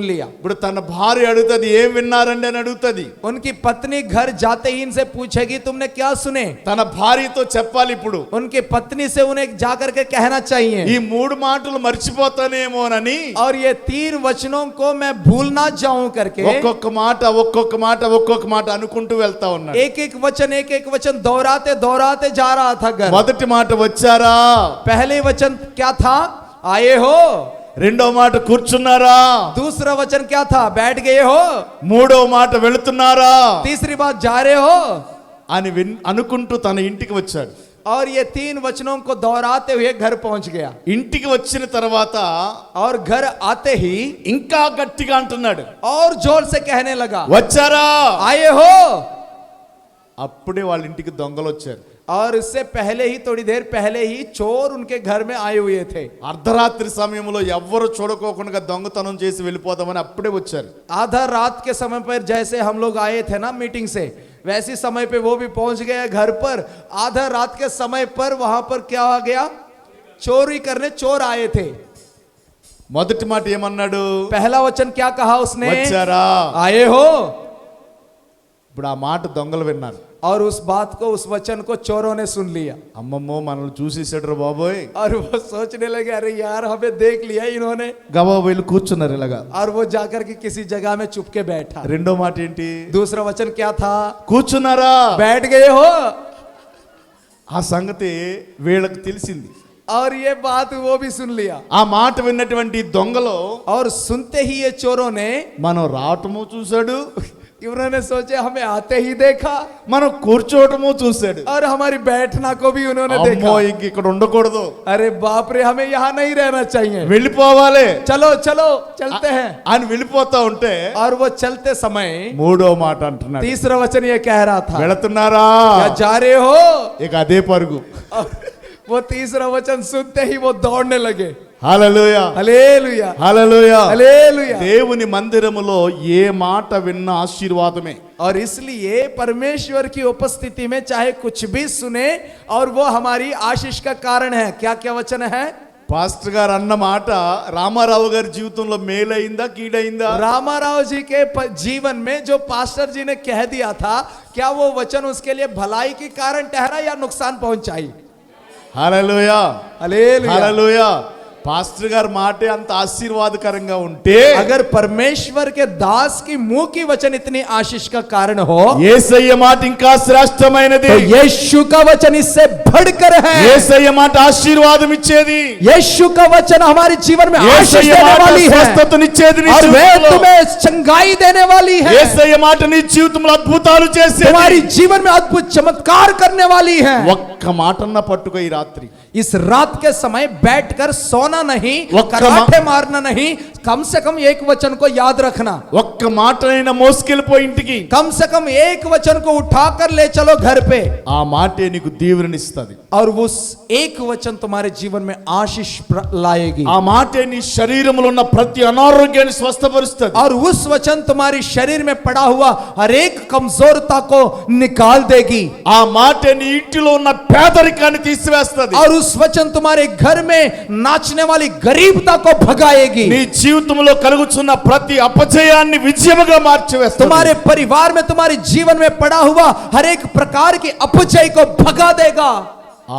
लिया। ఇప్పుడు తన భార్య అడుగుతుంది ఏం విన్నారండి అని అడుగుతుంది. उनकी पत्नी घर जाते ही इनसे पूछेगी, तुमने क्या सुने। తన భార్యతో చెప్పాలి ఇప్పుడు. उनकी पत्नी से उन्हें जाकर के कहना चाहिए, ఈ మూడు మాటలు మర్చిపోతానేమోనని और ये 3 वचनों को मैं भूल ना जाऊं करके ఒక్కొక్క మాట అనుకుంటూ వెళ్తా ఉన్నాడు. एक एक वचन दोहराते दोहराते जा रहा था घर। మొదటి మాట వచ్చారా. पहले वचन क्या था? आए हो। రెండో మాట కూర్చున్నారా. दूसरा वचन क्या था? बैठ गए हो। మూడో మాట వెళుతున్నారా. तीसरी बात जा रहे हो అని అనుకుంటూ తన ఇంటికి వచ్చాడు. और ये 3 वचनों को दोहराते हुए घर पहुंच गया। ఇంటికి వచ్చిన తర్వాత और घर आते ही ఇంకా గట్టిగా అంటున్నాడు, और जोर से कहने लगा, వచ్చారా. आए हो। అప్పుడే వాళ్ళ ఇంటికి దొంగలు వచ్చారు. और इससे पहले ही, थोड़ी देर पहले ही चोर उनके घर में आए हुए थे। అర్ధరాత్రి సమయంలో ఎవ్వరు చూడకోకుండా దొంగతనం చేసి వెళ్ళిపోదామని అప్పుడే వచ్చారు. आधा रात के समय पर जैसे हम लोग आए थे ना मीटिंग से, वैसी समय पे वो भी पहुंच गए घर पर। आधा रात के समय पर वहां पर क्या आ गया? चोरी करने चोर आए थे। మొదటి మాట ఏమన్నాడు. पहला वचन क्या कहा उसने? వచ్చారా. आए हो। ఇప్పుడు ఆ మాట దొంగలు విన్నారు. और उस बात को, उस वचन को चोरों ने सुन लिया। అమ్మమ్మో మనల్ని చూసేసాడు బాబోయ్. और वो सोचने लगे, अरे यार हमें देख लिया इन्होंने। గబాబు వెళ్ళి కూర్చున్నారు ఇలాగా. और वो जाकर के किसी जगह में चुप के बैठा। రెండో మాట ఏంటి. दूसरा वचन क्या था? కూర్చున్నారా. बैठ गए हो। ఆ సంగతి వీళ్ళకి తెలిసింది. और ये बात वो भी सुन लिया। ఆ మాట విన్నటువంటి దొంగలో और सुनते ही ये चोरों ने, మనం రావటము చూశాడు, उन्होंने सोचे हमें आते ही देखा, మనం కూర్చోవటము చూశాడు. और हमारी बैठना को भी उन्होंने అమ్మో देखा। ఇంక ఇక్కడ ఉండకూడదు, अरे बाप रे, हमें यहाँ नहीं रहना चाहिए, వెళ్ళిపోవాలి, चलो चलो चलते हैं। అని వెళ్ళిపోతా ఉంటే और वो चलते समय మూడో మాట అంటున్నాడు, तीसरा वचन ये कह रहा था, వెళుతున్నారా. क्या जा रहे हो। ఇక అదే పరుగు. और वो तीसरा वचन सुनते ही वो दौड़ने लगे। హల్లెలూయా, हालेलुया, హల్లెలూయా. हालेलुया। దేవుని మందిరములో ఏ మాట విన్నా ఆశీర్వాదమే. और इसलिए परमेश्वर की उपस्थिति में चाहे कुछ भी सुने और वो हमारी आशीष का कारण है। क्या क्या वचन है? పాస్టర్ గారు అన్న మాట రామారావు గారి జీవితంలో మేలైందా కీడైందా? रामाराव जी के जीवन में जो पास्टर जी ने कह दिया था, क्या वो वचन उसके लिए भलाई के कारण ठहरा या नुकसान पहुंचाई? హల్లెలూయా, हालेलुया। హల్లెలూయా. పాస్టర్ గారి మాటే అంత ఆశీర్వాదకరంగా ఉంటే अगर परमेश्वर के दास की मुंह की वचन इतनी आशीष का कारण हो యేసయ్య మాట ఇంకా శ్రేష్టమైనది. तो यीशु का वचन इससे बढ़कर है। యేసయ్య మాట ఆశీర్వాదం ఇచ్చేది. यीशु का वचन हमारे जीवन में आशीष యేసయ్య देने మాట वाली है స్వస్థతనిచ్చేది నీ और वे జీవితంలో. तुम्हें चंगाई देने वाली है। యేసయ్య మాట నీ జీవితంలో అద్భుతాలు చేసేది. तुम्हारी जीवन में अद्भुत चमत्कार करने वाली है। ఒక్క మాటన్న పట్టుకో ఈ రాత్రి. इस रात के समय बैठकर सोना नहीं, वक्का कराटे मारना नहीं, कम से कम एक वचन को याद रखना। ఒక్క మాటనైనా మోసుకెళ్ళిపోయి ఇంటికి. कम से कम एक वचन को उठाकर ले चलो घर पे ఆ మాటే నీకు దీవెననిస్తది. और उस एक वचन तुम्हारे जीवन में आशीष लाएगी ఆ మాటే నీ శరీరంలో ఉన్న ప్రతి అనారోగ్యాన్ని స్వస్థపరుస్తది. और उस वचन तुम्हारी शरीर में पड़ा हुआ हर एक कमजोरता को निकाल देगी ఆ మాటే నీ ఇంటిలో ఉన్న పేదరికాన్ని తీసివేస్తది. और उस वचन तुम्हारे घर में नाचने वाली गरीबता को भगाएगी। నీ జీవితంలో కలుగుతున్న ప్రతి అపజయాన్ని విజయముగా మార్చివేస్తది. तुम्हारे परिवार में तुम्हारे जीवन में पड़ा हुआ हर एक प्रकार की अपजय को भगा देगा।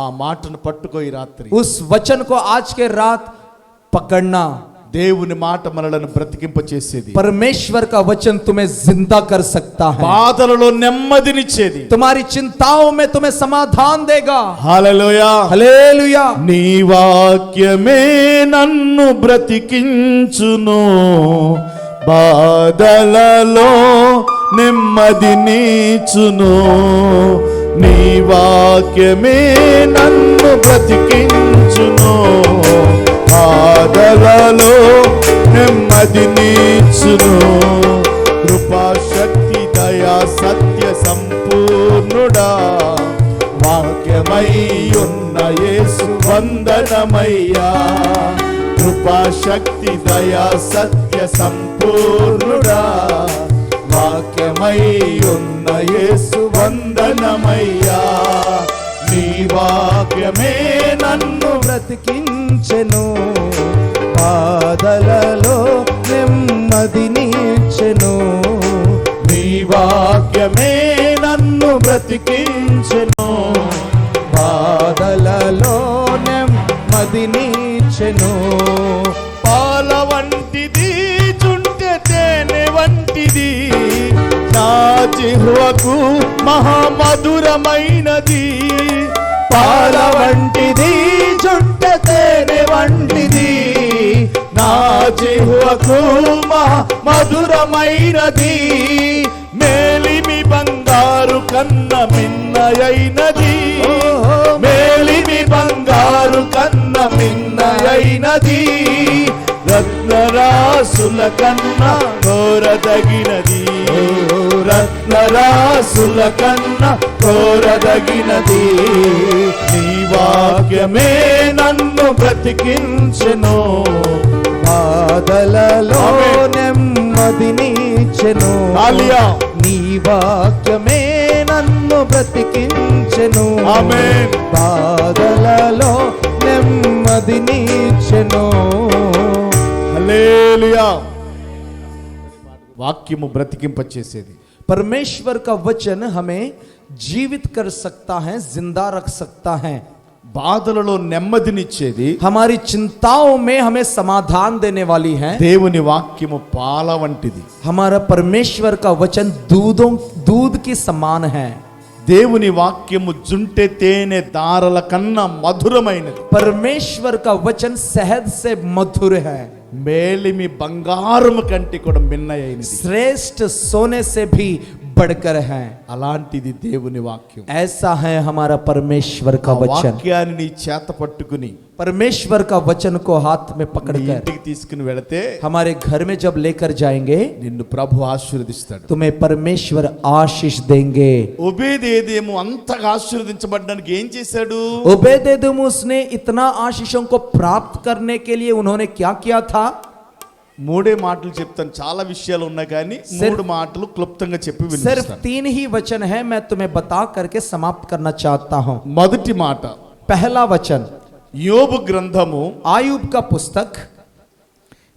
ఆ మాటను పట్టుకో ఈ రాత్రి. उस वचन को आज के रात पकड़ना। దేవుని మాట మనలను బ్రతికింప చేసేది. परमेश्वर का वचन तुम्हें जिंदा कर सकता है। బాధలలో నెమ్మదినిచ్చేది. तुम्हारी चिंताओं में तुम्हें समाधान देगा। హల్లెలూయా. हालेलुया। నీ వాక్యమే నన్ను బ్రతికించును, బాధలలో నెమ్మదినిచ్చును. నీ వాక్యమే నన్ను బ్రతికించును, బాధలలో నెమ్మదినిచ్చును. కృపా శక్తి దయా సత్య సంపూర్ణుడా, వాక్యమై ఉన్న యేసు వందనమయ్యా. కృపా శక్తి దయా సత్య సంపూర్ణుడా, వాక్యమై ఉన్న యేసు వందనమయ్యా. నీ వాక్యమే నన్ను బ్రతికించెను, బాధలలో నెమ్మదినిచ్చెను. నీ వాక్యమే నన్ను బ్రతికించెను, బాధలలో నెమ్మదినిచ్చెను. పాల వంటిది చుంటె తేనె వంటిది, నా జిహ్వకు మహామధురమైనది. పాల వంటిది చుట్ట తేనె వంటిది, నా జిహ్వకు మధురమైనది. మేలిమి బంగారు కన్న మిన్నయైనది, మేలిమి బంగారు కన్న మిన్నయైనది. రత్నరాసుల కన్నా కోరదగినది, రత్నరాసుల కన్నా కోరదగినది. నీ వాక్యమే నన్ను బ్రతికించెను, బాధలలో నెమ్మదినిచ్చెను. హల్లెలూయా. నీ వాక్యమే నన్ను బ్రతికించెను, ఆమేన్. బాధలలో నెమ్మదినిచ్చెను. హల్లెలూయా. వాక్యము బ్రతికింప చేసేది. परमेश्वर का वचन हमें जीवित कर सकता है, जिंदा रख सकता है। బాధలలో నెమ్మదినిచ్చేది. हमारी चिंताओं में हमें समाधान देने वाली है। దేవుని వాక్యము పాల వంటిది. हमारा परमेश्वर का वचन दूध की समान है। దేవుని వాక్యము జుంటె తేనె దారల కన్నా మధురమైనది. परमेश्वर का वचन शहद से मधुर है, మేలిమి బంగారము కంటే కూడా మిన్నయైనది. श्रेष्ठ सोने से भी बढ़कर है। అలాంటిది దేవుని వాక్యం. ऐसा है हमारा परमेश्वर का ఆ वचन। వాక్యాన్ని నీ చేత పట్టుకుని परमेश्वर का वचन को हाथ में నీ पकड़कर ఇంటికి తీసుకుని వెళితే हमारे घर में जब लेकर जाएंगे నిన్ను ప్రభు ఆశీర్వదిస్తాడు. तुम्हें परमेश्वर आशीष देंगे। ఒబేదేదేమో అంతగా ఆశీర్వదించబడడానికి ఏం చేశాడు? ओबेदेदोमुस ने इतना आशीषों को प्राप्त करने के लिए उन्होंने क्या किया था? మూడే మాటలు చెప్తాను, చాలా విషయాలు ఉన్నాయి కానీ మూడు మాటలు క్లుప్తంగా చెప్పి सिर्फ వినిపిస్తాను. 3 ही वचन है, मैं तुम्हें बता करके समाप्त करना चाहता हूं। మొదటి మాట, पहला वचन యోబు గ్రంథము आयुब का पुस्तक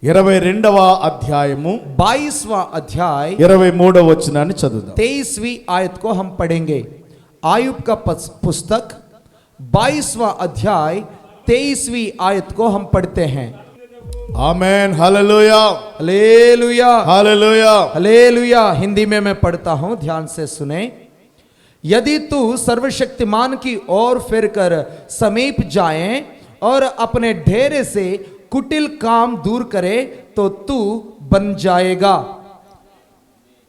22వ అధ్యాయము 22वां अध्याय 23వ వచనాన్ని చదువుదాం. 23वीं आयत को हम पढ़ेंगे। आयुब का पुस्तक 22वां अध्याय 23वीं आयत को हम पढ़ते हैं। Amen, hallelujah, hallelujah, hallelujah. Hallelujah. Hindi में मैं पढ़ता हूं, ध्यान से सुने। यदि तू सर्वशक्तिमान की ओर फिरकर समीप जाए और अपने ढेरे से कुटिल काम दूर करे तो तू बन जाएगा।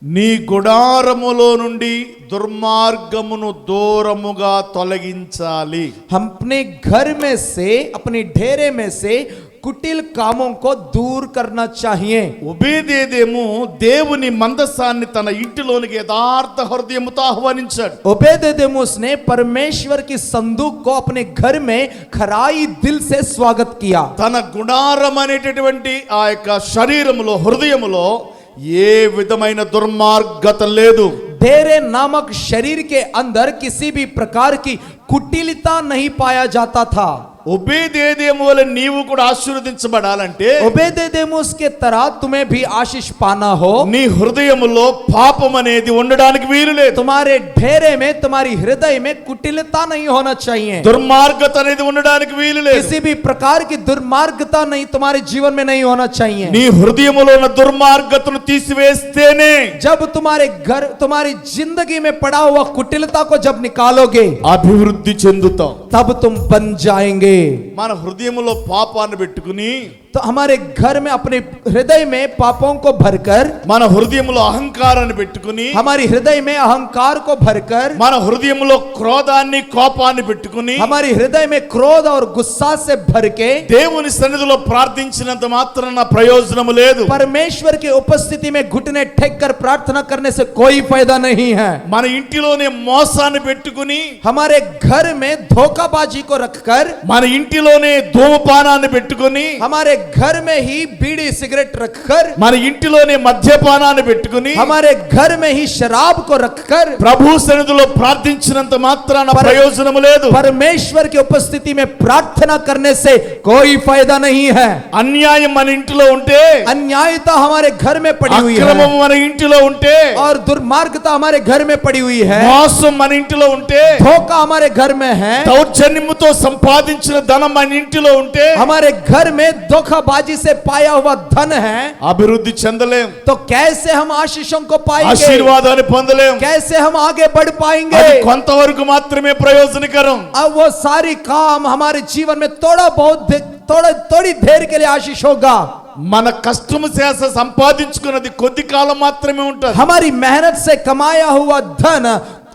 నీ గుడారములో నుండి దుర్మార్గమును దూరముగా తొలగించాలి। हम अपने घर में से, अपने ढेरे में से कुटिल कामों को दूर करना चाहिए। ఒబేదేదెము దేవుని మందసాన్ని తన ఇంటిలోనికి యథార్థ హృదయముతో ఆహ్వానించాడు। ओबेदेदोमुस ने परमेश्वर की संदूक को अपने घर में खराई दिल से स्वागत किया। తన గుడారం అనేటటువంటి ఆ యొక్క శరీరములో, హృదయములో ఏ విధమైన దుర్మార్గత లేదు। ढेरे नामक शरीर के अंदर किसी भी प्रकार की कुटिलता नहीं पाया जाता था। ఒబేదేదెము వలె నీవు కూడా ఆశీర్వదించబడాలంటే, ओबेदेदोमुस के तरह तुम्हें भी आशीष पाना हो, నీ హృదయములో పాపం అనేది ఉండడానికి వీలు లేదు। तुम्हारे ढेरे में, तुम्हारी हृदय में कुटिलता नहीं होना चाहिए। దుర్మార్గత అనేది ఉండడానికి వీలు లేదు। किसी भी प्रकार की दुर्मार्गता नहीं, तुम्हारे जीवन में नहीं होना चाहिए। నీ హృదయములో ఉన్న దుర్మార్గతను తీసివేస్తేనే, जब तुम्हारे घर, तुम्हारी जिंदगी में पड़ा हुआ कुटिलता को जब निकालोगे, అభివృద్ధి చెందుతాం। तब तुम बन जाएंगे। మన హృదయములో పాపాన్ని పెట్టుకుని, तो हमारे घर में, अपने हृदय में पापों को भरकर, మన హృదయములో అహంకారాన్ని పెట్టుకుని, हमारी हृदय में अहंकार को भरकर, మన హృదయములో క్రోధాన్ని, కోపాన్ని పెట్టుకుని, हमारी हृदय में क्रोध और गुस्सा से भर के దేవుని సన్నిధిలో ప్రార్థించినంత మాత్రాన ప్రయోజనము లేదు। परमेश्वर की उपस्थिति में घुटने टेक कर प्रार्थना करने से कोई फायदा नहीं है। మన ఇంటిలోనే మోసాన్ని పెట్టుకుని, हमारे घर में धोखाबाजी को रखकर, మన ఇంటిలోనే ధూమపానాన్ని పెట్టుకుని, हमारे घर में ही बीड़ी सिगरेट रखकर, మన ఇంటిలోనే మద్యపానాన్ని పెట్టుకుని, हमारे घर में ही शराब को रखकर ప్రభు సన్నిధిలో ప్రార్థించినంత మాత్రాన ప్రయోజనము లేదు। परमेश्वर की उपस्थिति में प्रार्थना करने से कोई फायदा नहीं है। అన్యాయం మన ఇంటిలో ఉంటే, अन्यायता हमारे घर में पड़ी हुई అక్రమం है మన ఇంటిలో ఉంటే, और दुर्मार्गता हमारे घर में पड़ी हुई है, మోసం మన ఇంటిలో ఉంటే, धोखा हमारे घर में है, దౌర్జన్యముతో సంపాదించిన ధనం మన ఇంటిలో ఉంటే, हमारे घर में धोखाबाजी से पाया हुआ धन है, అభివృద్ధి చెందలేం, तो कैसे हम आशीषों को पाएंगे, ఆశీర్వాదాన్ని పొందలేం। कैसे हम आगे बढ़ पाएंगे। అది కొంతవరకు మాత్రమే ప్రయోజనకరం। अब वो सारी काम हमारे जीवन में थोड़ी देर के लिए आशीष होगा। మన కష్టము చేస సంపాదించుకున్నది కొద్ది కాలం మాత్రమే ఉంటుంది। हमारी मेहनत से कमाया हुआ धन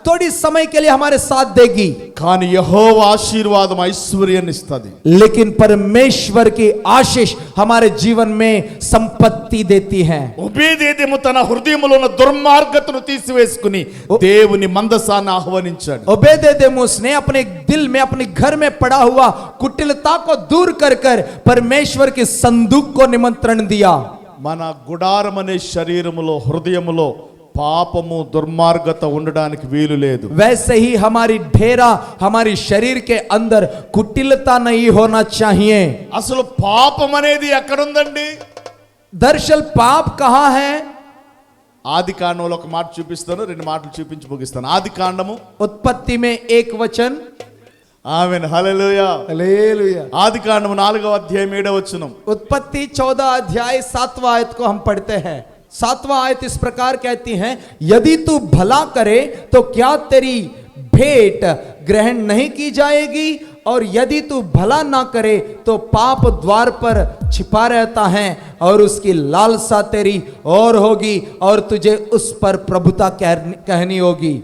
थोड़ी समय के लिए हमारे साथ देगी, కానీ యెహోవా ఆశీర్వాదం ఐశ్వర్యాన్ని ఇస్తది। लेकिन परमेश्वर की आशीष हमारे जीवन में संपत्ति देती है। ఒబేదేదెము తన హృదయములో ఉన్న దుర్మార్గతను తీసివేసుకుని దేవుని మందసాన్ని ఆహ్వానించాడు। ओबेदेदोमुस ने अपने दिल में, अपने घर में पड़ा हुआ कुटिलता को दूर कर कर परमेश्वर की संदूक को निमंत्रण दिया। మన గుడారం అనే శరీరములో, హృదయములో పాపము, దుర్మార్గత ఉండడానికి వీలు లేదు। वैसे ही हमारी ढेरा, हमारी शरीर के अंदर कुटिलता नहीं होना चाहिए। అసలు పాపం అనేది ఎక్కడుందండి? दरअसल पाप कहाँ है? ఆది కాండంలో ఒక మాట చూపిస్తాను, రెండు మాటలు చూపించి ముగిస్తాను। ఆది కాండము उत्पत्ति में एक वचन, ఆమేన్, హల్లెలూయా। हालेलुया। ఆది కాండము 4వ అధ్యాయం 7వ వచనం। उत्पत्ति 14 अध्याय 7वां आयत को हम पढ़ते हैं। 7वां आयत इस प्रकार कहती है, यदि तू भला करे तो क्या तेरी भेंट ग्रहण नहीं की जाएगी, और यदि तू भला ना करे तो पाप द्वार पर छिपा रहता है और उसकी लालसा तेरी और होगी और तुझे उस पर प्रभुता कहनी होगी।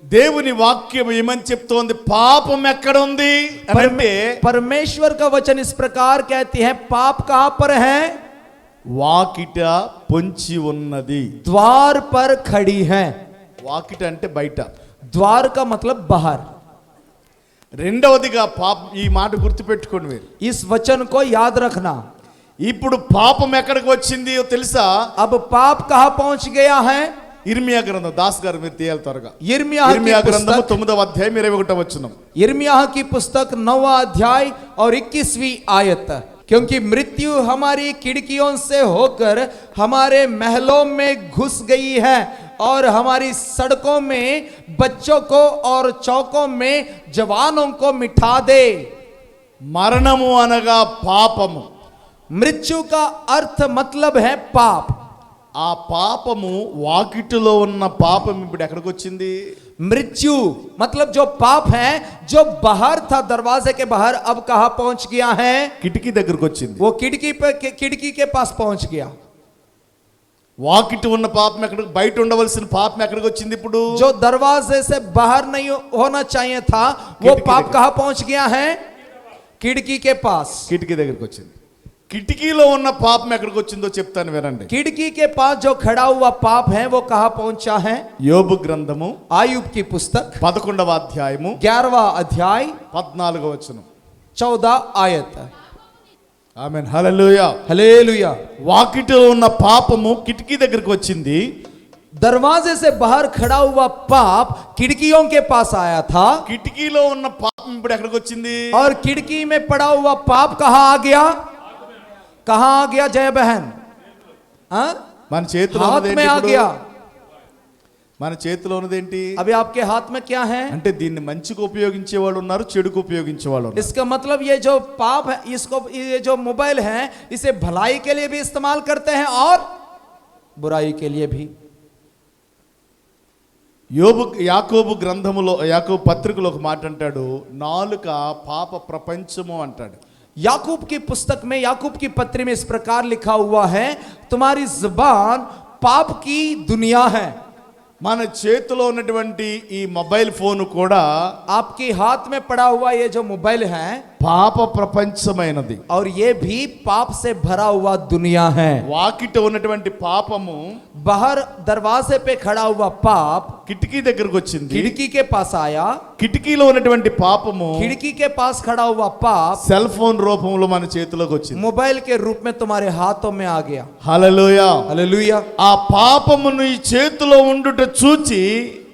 దేవుని వాక్యం ఏమని చెప్తోంది? పాపం ఎక్కడ ఉంది అంటే, परमेश्वर का वचन इस प्रकार कहती है, पाप कहां पर है? వాకిట పొంచి ఉన్నది। द्वार पर खड़ी है। వాకిట అంటే బయట, द्वार का मतलब बाहर। రెండవదిగా పాపం, ఈ మాట గుర్తుపెట్టుకోండి మీరు। इस वचन को याद रखना। ఇప్పుడు పాపం ఎక్కడికి వచ్చింది తెలుసా? अब पाप कहां पहुंच गया है? ఇర్మియా గ్రంథం, దాస్ గారు మీరు తీయాలి త్వరగా। यिर्मयाह ఇర్మియా की గ్రంథము पुस्तक, 9వ అధ్యాయం 21వ వచనం। यिर्मयाह की पुस्तक 9वां अध्याय और 21वीं आयत। क्योंकि मृत्यु हमारी खिड़कियों से होकर हमारे महलों में घुस गई है और हमारी सड़कों में बच्चों को और चौकों में जवानों को मिठा दे। మరణము అనగా పాపము. मृत्यु का अर्थ मतलब है पाप. ఆ పాపము వాకిటిలో ఉన్న పాపం ఇప్పుడు ఎక్కడికి వచ్చింది? मृत्यु मतलब जो पाप है जो बाहर था दरवाजे के बाहर, अब कहां पहुंच गया है? కిటికీ దగ్గరకు వచ్చింది. वो खिड़की के पास पहुंच गया. వాకిటి ఉన్న పాపం ఎక్కడికి, బయట ఉండవలసిన పాపం ఎక్కడికి వచ్చింది ఇప్పుడు? जो दरवाजे से बाहर नहीं होना चाहिए था वो पाप कहां पहुंच गया है? खिड़की के पास. కిటికీ దగ్గరికి వచ్చింది. కిటికీలో ఉన్న పాపం ఎక్కడికి వచ్చిందో చెప్తాను వినండి. खिड़की के पास जो खड़ा हुआ पाप है वो कहां पहुंचा है? యోబు గ్రంథము आयुब की पुस्तक 11వ అధ్యాయము 11वां अध्याय 14వ వచనం. 14 आयत. ఆమేన్, హల్లెలూయా. हालेलुया. వాకిటిలో ఉన్న పాపము కిటికీ దగ్గరికి వచ్చింది. दरवाजे से बाहर खड़ा हुआ पाप खिड़कियों के पास आया था. కిటికీలో ఉన్న పాపం ఇప్పుడు ఎక్కడికి వచ్చింది? और खिड़की में पड़ा हुआ पाप कहां आ गया? कहां आ गया जय बहन? हाँ? మన చేతిలో हाथ ఉన్నది में ఏంటి आ ఇప్పుడు? गया. మన చేతిలో ఉన్నది ఏంటి? अभी आपके हाथ में क्या है? అంటే దీన్ని మంచిగా ఉపయోగించే వాళ్ళు ఉన్నారు, చెడుకు ఉపయోగించే వాళ్ళు ఉన్నారు. इसका मतलब ये जो पाप है, इसको ये जो मोबाइल है इसे भलाई के लिए भी इस्तेमाल करते हैं और बुराई के लिए भी. యాకోబు గ్రంథములో, యాకోబు పత్రికలో ఒక మాట అంటాడు, నాలుక పాప ప్రపంచము అంటాడు. याकूब की पुस्तक में, याकूब की पत्री में इस प्रकार लिखा हुआ है, तुम्हारी जुबान पाप की दुनिया है. మన చేతిలో ఉన్నటువంటి ఈ మొబైల్ ఫోన్ కూడా आपके हाथ में पड़ा हुआ ये जो मोबाइल है పాప ప్రపంచమైనది. और ये भी पाप से भरा हुआ दुनिया है. వాకిట ఉన్నటువంటి పాపము बाहर दरवाजे पे खड़ा हुआ पाप కిటికీ దగ్గరకు వచ్చింది. खिड़की के पास आया. కిటికీలో ఉన్నటువంటి పాపము खिड़की के पास खड़ा हुआ पाप సెల్ ఫోన్ రూపంలో మన చేతిలోకి వచ్చింది. मोबाइल के रूप में तुम्हारे हाथों में आ गया. హల్లెలూయా. हालेलुया. ఆ పాపమును ఈ చేతిలో ఉండుట చూచి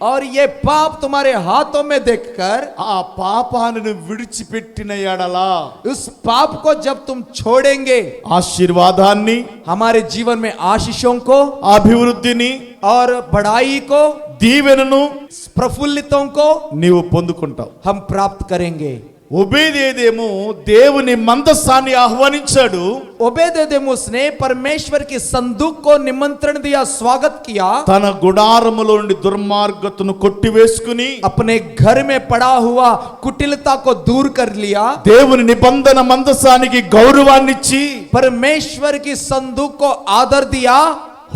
और ये पाप तुम्हारे हाथों में देखकर, ఆ పాపాన్ని విడిచిపెట్టిన ఎడలా उस पाप को जब तुम छोड़ेंगे, ఆశీర్వాదాన్ని, हमारे जीवन में आशीषों को అభివృద్ధిని, और बढ़ाई को, దీవెనను प्रफुल्लितों को నీవు పొందుకుంటావు. हम प्राप्त करेंगे. ఒబేదేదేమో దేవుని మందసాన్ని ఆహ్వానించాడు. ओबेदेदोमुस ने परमेश्वर की संदूक को निमंत्रण दिया, स्वागत किया. తన గుడారములో నుండి దుర్మార్గతను కొట్టివేసుకుని अपने घर में पड़ा हुआ कुटिलता को दूर कर लिया. దేవుని నిబంధన మందసానికి గౌరవాన్నిచ్చి परमेश्वर की संदूक को आदर दिया.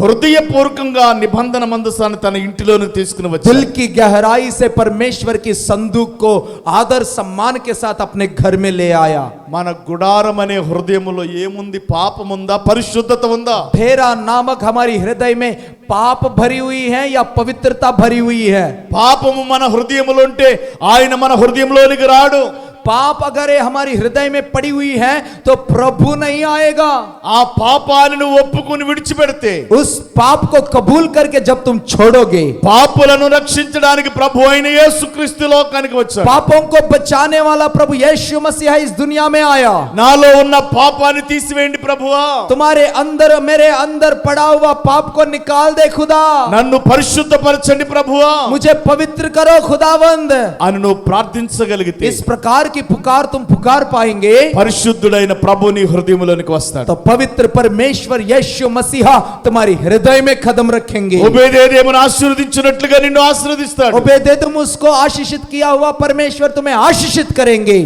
హృదయపూర్వకంగా నిబంధన మందసాన్ని తన ఇంటిలోకి తీసుకుని दिल వచ్చాడు. की गहराई से परमेश्वर की संदूक को आदर सम्मान के साथ अपने घर में ले आया. మన గుడారం అనే హృదయములో ఏముంది? పాపం ఉందా? పరిశుద్ధత ఉందా? डेरा नामक हमारी हृदय में पाप भरी हुई है या पवित्रता भरी हुई है? పాపము మన హృదయములో ఉంటే ఆయన మన హృదయంలోనికి రాడు. पाप अगर ये हमारी हृदय में पड़ी हुई है तो प्रभु नहीं आएगा. ఆ పాపాన్ని నువ్వు ఒప్పుకుని విడిచిపెడితే, उस पाप को कबूल करके जब तुम छोड़ोगे, పాపులను రక్షించడానికి ప్రభు అయిన యేసుక్రీస్తు లోకానికి వచ్చాడు. पापों को बचाने वाला प्रभु यीशु मसीह इस दुनिया में आया. నాలో ఉన్న పాపాన్ని తీసివేయండి ప్రభువా, तुम्हारे अंदर, मेरे अंदर पड़ा हुआ पाप को निकाल दे खुदा. నన్ను పరిశుద్ధపరచండి ప్రభువా मुझे पवित्र करो खुदावंद. అని నువ్వు ప్రార్థించగలిగితే इस प्रकार की पुकार तुम पुकार पाएंगे పరిశుద్ధుడైన ప్రభు నీ హృదయంలోనికి వస్తాడు. तो पवित्र परमेश्वर यीशु मसीहा तुम्हारी हृदय में कदम रखेंगे. ఒబేదేదేమును ఆశీర్వదించినట్లుగా నిన్ను ఆశీర్వదిస్తాడు. ओबेदेदोम उसको आशीषित किया हुआ परमेश्वर तुम्हें आशीषित करेंगे.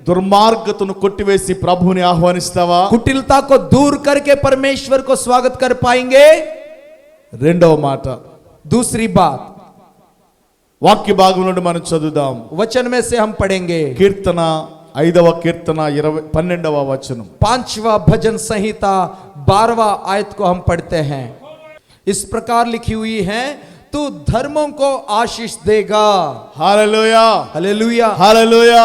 దుర్మార్గతను కొట్టివేసి ప్రభువుని ఆహ్వానిస్తావా? कुटिलता को दूर करके परमेश्वर को स्वागत कर पाएंगे. రెండవ మాట, दूसरी बात, వాక్య భాగం నుండి మనం చదువుదాం. वचन में से हम पढ़ेंगे. కీర్తన 5వ కీర్తన 12వ వచనం. 5वां भजन संहिता 12वां आयत को हम पढ़ते हैं. इस प्रकार लिखी हुई है, तू धर्मों को आशीष देगा. హల్లెలూయా, हालेलुया. హల్లెలూయా.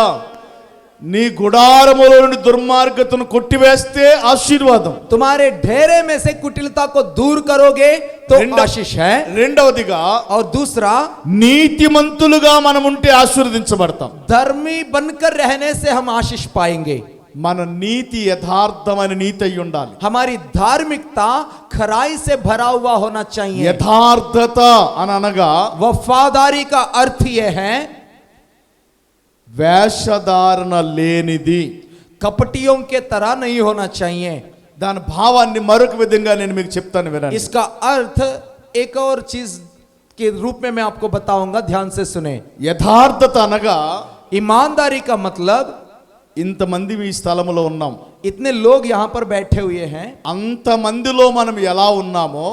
నీ గుడారములో నుండి దుర్మార్గతను కొట్టివేస్తే ఆశీర్వాదం. तुम्हारे ढेरे में से कुटिलता को दूर करोगे तो आशीष है. రెండవదిగా और दूसरा, నీతిమంతులుగా మనం ఉంటే ఆశీర్వదించబడతాం. धर्मी बनकर रहने से हम आशीष पाएंगे. మన నీతి యథార్థమైన నీతి అయి ఉండాలి. हमारी धार्मिकता खराई से भरा हुआ होना चाहिए. యథార్థత అని అనగా वफादारी का अर्थ यह है, వేషధారణ లేనిది. कपटियों के तरह नहीं होना चाहिए। దాని భావాన్ని మరొక విధంగా నేను మీకు చెప్తాను వినండి. इसका अर्थ एक और चीज के रूप में मैं आपको बताऊंगा, ध्यान से सुने। యథార్థత అనగా ईमानदारी का मतलब, ఇంతమంది ఈ స్థలములో ఉన్నాం, इतने लोग यहाँ पर बैठे हुए हैं, అంత మందిలో మనం ఎలా ఉన్నామో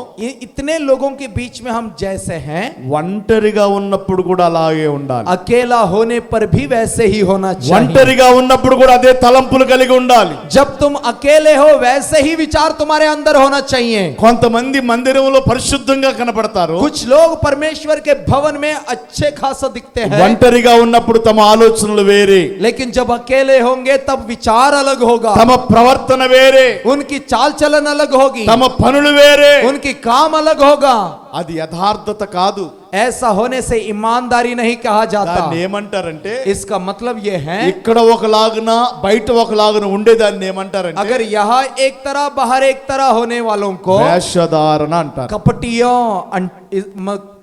इतने लोगों के बीच में हम जैसे हैं, ఒంటరిగా ఉన్నప్పుడు కూడా అలాగే ఉండాలి. अकेला होने पर भी वैसे ही होना चाहिए। ఒంటరిగా ఉన్నప్పుడు కూడా అదే తలంపులు కలిగి ఉండాలి. जब तुम अकेले हो वैसे ही विचार तुम्हारे अंदर होना चाहिए। కొంతమంది మందిరంలో పరిశుద్ధంగా కనపడతారు, कुछ लोग परमेश्वर के भवन में अच्छे खासा दिखते हैं, ఒంటరిగా ఉన్నప్పుడు తమ ఆలోచనలు వేరే, लेकिन जब अकेले होंगे तब विचार अलग होगा, తమ ప్రవర్తన వేరే, उनकी चाल चलन अलग होगी, తమ పనులు వేరే. उनकी काम अलग होगा। అది యథార్థత కాదు. ऐसा होने से ईमानदारी नहीं कहा जाता। దాన్ని ఏమంటారంటే इसका मतलब ये है, ఇక్కడ ఒకలాగున బయట ఒకలాగున ఉండేదాన్ని ఏమంటారంటే अगर यहाँ एक तरह बाहर एक तरह होने वालों को వేషధారణ అంటారు. कपटियों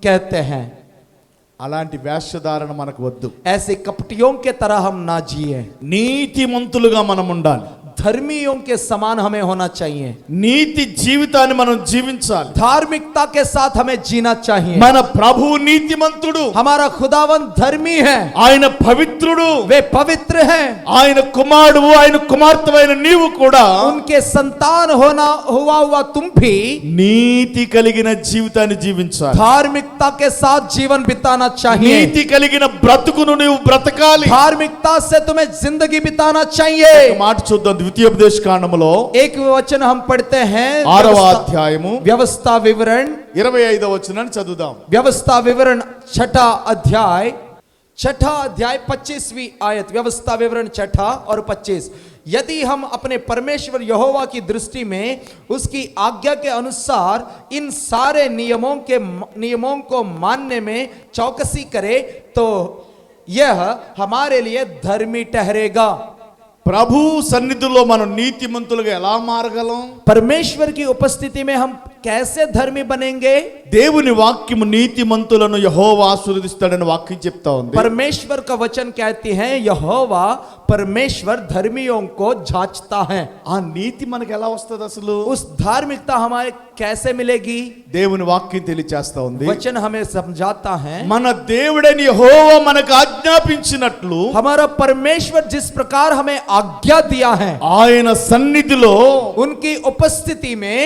कहते हैं। అలాంటి వేషధారణ మనకు వద్దు. ऐसे कपटियों के तरह हम ना जिए, నీతిమంతులుగా మనం ఉండాలి. धर्मियों के समान हमें होना चाहिए। నీతి జీవితాన్ని మనం జీవించాలి. धार्मिकता के साथ हमें जीना चाहिए। మన ప్రభువు నీతిమంతుడు, हमारा खुदावन धर्मी है, ఆయన పవిత్రుడు, वे पवित्र हैं, ఆయన కుమారుడు, ఆయన కుమార్తెవైన నీవు కూడా उनके संतान हुआ तुम भी నీతి కలిగిన జీవితాన్ని జీవించాలి. धार्मिकता के साथ जीवन बिताना चाहिए। నీతి కలిగిన బ్రతుకును నీవు బ్రతకాలి. धार्मिकता से तुम्हें जिंदगी बिताना चाहिए। ఒక మాట చూద్దాం, ద్వితీయోపదేశ కాండములో एक वचन हम पढ़ते हैं, 6వ అధ్యాయము व्यवस्था विवरण 25వ వచనాన్ని చదువుదాం. व्यवस्था विवरण 6 अध्याय 25वीं आयत। व्यवस्था विवरण 6 और 25। यदि हम अपने परमेश्वर यहोवा की दृष्टि में उसकी आज्ञा के अनुसार इन सारे नियमों को मानने में चौकसी करें तो यह हमारे लिए धर्मी ठहरेगा। ప్రభు సన్నిధిలో మనం నీతిమంతులుగా ఎలా మారగలం? परमेश्वर की उपस्थिति में हम कैसे धर्मी बनेंगे? దేవుని వాక్యము నీతిమంతులను యెహోవా ఆశీర్వదిస్తాడని వాక్యం చెప్తా ఉంది. परमेश्वर का वचन कहती है, यहोवा परमेश्वर धर्मियों को जांचता है। ఆ నీతి మనకు ఎలా వస్తుంది అసలు? उस धार्मिकता हमारे कैसे मिलेगी? దేవుని వాక్యం తెలియచేస్తా ఉంది. वचन हमें समझाता है, మన దేవుడైన యెహోవా మనకు ఆజ్ఞాపించినట్లు हमारा परमेश्वर जिस प्रकार हमें आज्ञा दिया है, ఆయన సన్నిధిలో उनकी उपस्थिति में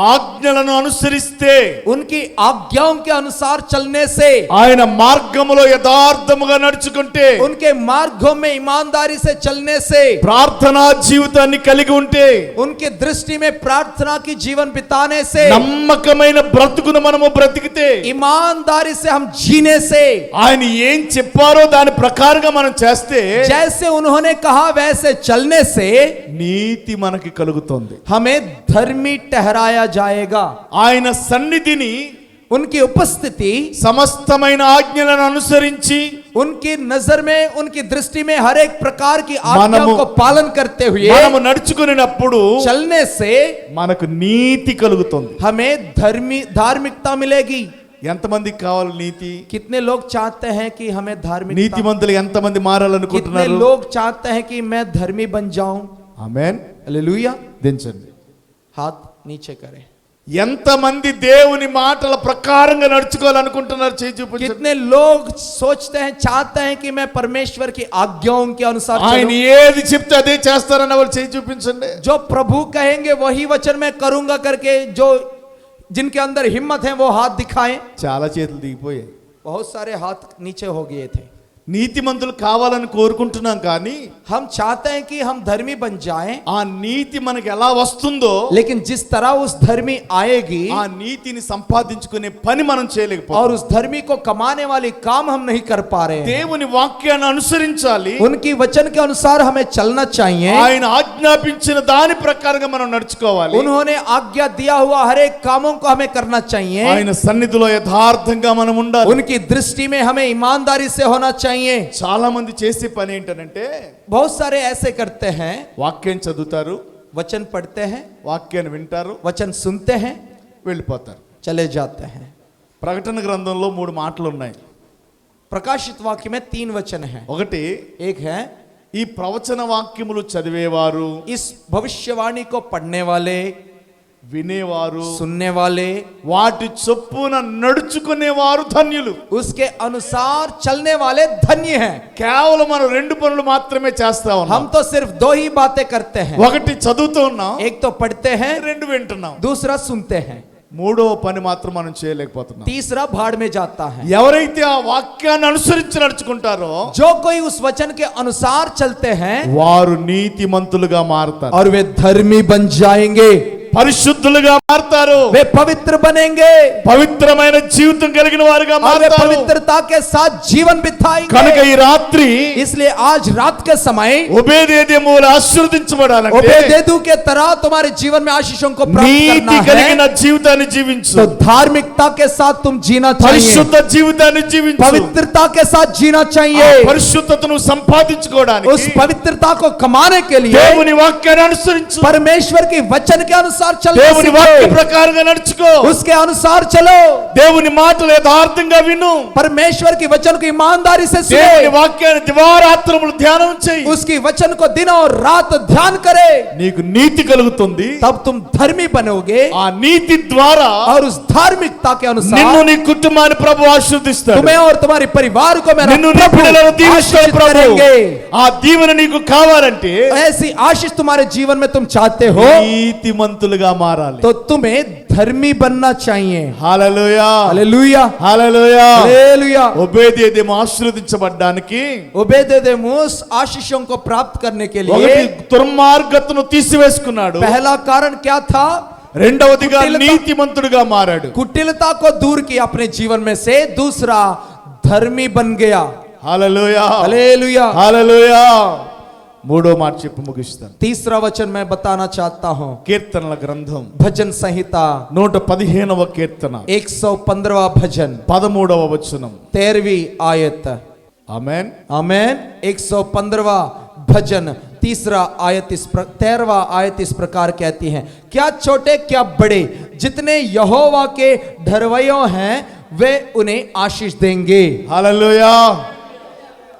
ఆజ్ఞలను అనుసరిస్తే, उनकी आज्ञाओं के अनुसार चलने से, ఆయన మార్గములో యథార్థముగా నడుచుకుంటే, उनके मार्गों में ईमानदारी से चलने से, ప్రార్థనా జీవితాన్ని కలిగి ఉంటే, उनके दृष्टि में प्रार्थना की जीवन बिताने से, నమ్మకమైన బ్రతుకును మనము బ్రతికితే, ईमानदारी से हम जीने से, ఆయన ఏం చెప్పారో దాని ప్రకారంగా మనం చేస్తే जैसे उन्होंने कहा वैसे चलने से నీతి మనకి కలుగుతుంది. हमें धर्मी ठहराया जाएगा। ఆయన సన్నిధిని उनकी उपस्थिति సమస్తమైన ఆజ్ఞలను అనుసరించి उनकी नजर में, उनकी दृष्टि में हर एक प्रकार की आज्ञाओं को पालन करते हुए మనము నడుచుకునేటప్పుడు चलने से మనకు నీతి కలుగుతుంది. हमें धार्मिकता मिलेगी। ఎంతమందికి కావాలి నీతి? कितने लोग चाहते हैं कि हमें धार्मिकता, నీతిమంతులు ఎంతమంది कितने మారాలనుకుంటున్నారు? लोग चाहते हैं कि मैं धर्मी बन जाऊं? ఆమేన్. हालेलुया। దించండి. हाथ नीचे करें। ఎంతమంది దేవుని మాటల ప్రకారంగా నడుచుకోవాలనుకుంటున్నారు? చేయి చూపించండి. कितने लोग सोचते हैं, चाहते हैं कि मैं परमेश्वर की आज्ञाओं के अनुसार ఆయన चलूं? ఏది చెప్తే అదే చేస్తారన్న వాళ్ళు చేయి చూపించండి. जो प्रभु कहेंगे वही वचन मैं करूंगा करके जो जिनके अंदर हिम्मत है वो हाथ दिखाएं। చాలా చేతులు దిగిపోయాయి. बहुत सारे हाथ नीचे हो गए थे। నీతిమంతులు కావాలని కోరుకుంటున్నాం కానీ हम चाहते हैं कि हम धर्मी बन जाएं, ఆ నీతి మనకి ఎలా వస్తుందో, लेकिन जिस तरह उस धर्मी आएगी ఆ నీతిని సంపాదించుకునే పని మనం और చేయలేకపోతాం. उस धर्मी को कमाने वाली काम हम नहीं कर पा रहे हैं। దేవుని వాక్యాన్ని అనుసరించాలి. उनकी वचन के अनुसार हमें चलना चाहिए। ఆయన ఆజ్ఞాపించిన దాని ప్రకారంగా మనం నడుచుకోవాలి. उन्होंने आज्ञा दिया हुआ हर एक कामों को हमें करना चाहिए। ఆయన సన్నిధిలో యథార్థంగా మనం ఉండాలి. उनकी दृष्टि में हमें ईमानदारी से होना चाहिए। చాలా మంది చేసే పని ఏంటంటే बहुत सारे ऐसे करते हैं, వాక్యం చదువుతారు, वचन पढ़ते हैं, వాక్యాన్ని వింటారు, वचन सुनते हैं, వెళ్ళిపోతారు. चले जाते हैं। ప్రకటన గ్రంథంలో 3 మాటలు ఉన్నాయి. प्रकाशित वाक्य में 3 वचन हैं। ఒకటి, एक है, ఈ ప్రవచన వాక్యములు చదివేవారు, इस भविष्यवाणी को पढ़ने वाले, వినేవారు, सुनने वाले, వాటి చొప్పున నడుచుకునేవారు ధన్యులు. उसके अनुसार चलने वाले धन्य हैं। కేవలం మనం రెండు పనులు మాత్రమే చేస్తా ఉన్నాం. हम तो सिर्फ दो ही बातें करते हैं, ఒకటి చదువుతూ ఉన్నాం, एक तो पढ़ते हैं, రెండు వింటున్నాం. दूसरा सुनते हैं, మూడో పని మాత్రం మనం చేయలేకపోతున్నాం. तीसरा भाड़ में जाता है। ఎవరైతే ఆ వాక్యాన్ని అనుసరించి నడుచుకుంటారో जो कोई उस वचन के अनुसार चलते हैं వారు నీతిమంతులుగా మారతారు, और वे धर्मी बन जाएंगे, పరిశుద్ధులుగా మారతారు, वे पवित्र बनेंगे పవిత్రమైన జీవితం కలిగిన వారుగా और वे మారతారు. पवित्रता के साथ जीवन बिताएंगे। కనుక ఈ రాత్రి इसलिए आज रात के समय ఉబేదేదోములు ఆశీర్వదించబడాలంటే ओबेदेदू के तरह तुम्हारे जीवन में आशीषों को प्राप्त నీతి करना కలిగిన है, జీవితాన్ని జీవించు, तो धार्मिकता के साथ तुम जीना चाहिए, పరిశుద్ధ జీవితాన్ని జీవించు. पवित्रता के साथ जीना ఆ चाहिए। పరిశుద్ధతను సంపాదించుకోవడానికి उस पवित्रता को कमाने के लिए దేవుని వాక్యాన్ని అనుసరించు, परमेश्वर की वचन के अनुसार चलना దేవుని వాక్య सीखो, ప్రకారంగా నడుచుకో, उसके अनुसार चलो, దేవుని మాటలు యథార్థంగా విను, परमेश्वर की वचन को ईमानदारी से దేవుని सुनो, వాక్యాన్ని దివారాత్రములు ధ్యానం చేయి. उसकी वचन को दिन और रात ध्यान करे, నీకు నీతి కలుగుతుంది. तब तुम धर्मी बनोगे ఆ నీతి ద్వారా और उस धार्मिकता के నిన్ను अनुसार నీ కుటుంబాన్ని ప్రభు ఆశీర్వదిస్తాడు. तुम्हें और तुम्हारे परिवार को मेरा నిన్ను నీ प्रभु పిల్లలను దీవిస్తాడు आशीषित ప్రభు. करेंगे। ఆ దీవెన నీకు కావాలంటే ऐसी आशीष तुम्हारे जीवन में तुम चाहते हो నీతిమంతులుగా మారాలి. तो तुम्हें धर्मी बनना चाहिए। హల్లెలూయా, हालेलुया, హల్లెలూయా. हालेलुया। ఒబేదేదోము ఆశీర్వదించబడ్డానికి ओबेदेदोमुस आशीषों को प्राप्त करने के ఒకటి लिए దుర్మార్గతను తీసివేసుకున్నాడు, पहला कारण क्या था? రెండవదిగా కుటిలత. నీతిమంతుడుగా మారాడు. कुटिलता को दूर किया अपने जीवन में से, दूसरा धर्मी बन गया। హల్లెలూయా, हालेलुया। హల్లెలూయా. మూడో మాట చెప్పి ముగిస్తాను. तीसरा वचन मैं बताना चाहता हूं, కీర్తనల గ్రంథం भजन संहिता 115వ కీర్తన 115वां भजन 13వ వచనం. 13वीं आयत। ఆమేన్. आमेन। 115वां भजन 13वां आयत इस प्रकार कहती है, क्या छोटे क्या बड़े जितने यहोवा के ढरवैयों हैं वे उन्हें आशीष देंगे। హల్లెలూయా.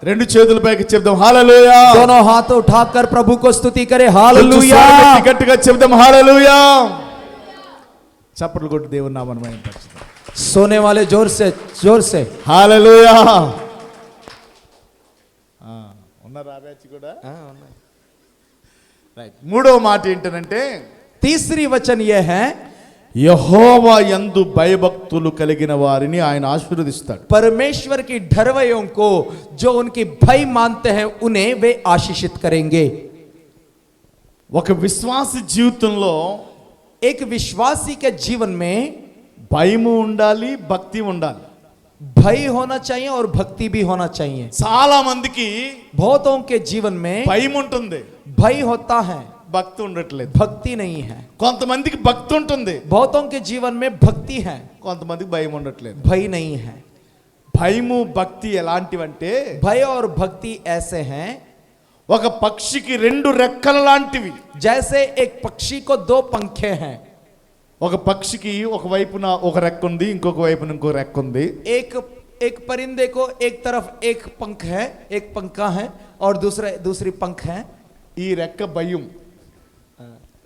రెండు చేతుల పైకి చెప్దాం హల్లెలూయా. दोनों हाथ उठाकर प्रभु को स्तुति करे, కొంచెం हालेलुया। స్వరం గట్టిగా చెప్దాం హల్లెలూయా. చప్పట్లు కొట్టి దేవుని నామమును మహిమపరచుదాం. सोने वाले जोर से హల్లెలూయా. ఉన్నారా బ్యాచ్ కూడా? రైట్. మూడో మాట ఏంటంటే तीसरी वचन यह है, యెహోవా యందు భయభక్తులు కలిగిన వారిని ఆయన ఆశీర్వదిస్తాడు. परमेश्वर की ढरवैयों को जो उनकी भय मानते हैं उन्हें वे आशीषित करेंगे। ఒక విశ్వాసి జీవితంలో एक विश्वासी के जीवन में భయము ఉండాలి, భక్తి ఉండాలి. भय होना चाहिए और भक्ति भी होना चाहिए। చాలా మందికి बहुतों के जीवन में భయం ఉంటుంది, भय होता है, భక్తి ఉండట్లేదు. भक्ति नहीं है। కొంతమందికి భక్తి ఉంటుంది, बहुतों के जीवन में भक्ति है, కొంతమందికి భయం ఉండట్లేదు. भय नहीं है। భయము భక్తి ఎలాంటివంటే भय और भक्ति ऐसे हैं ఒక పక్షికి రెండు రెక్కల లాంటివి. जैसे एक पक्षी को दो पंखे हैं। ఒక పక్షికి ఒక వైపున ఒక రెక్క ఉంది, ఇంకొక వైపున ఇంకో రెక్క ఉంది. एक परिंदे को एक तरफ एक पंख है, एक पंखा है और दूसरी पंख है। ఈ రెక్క భయం,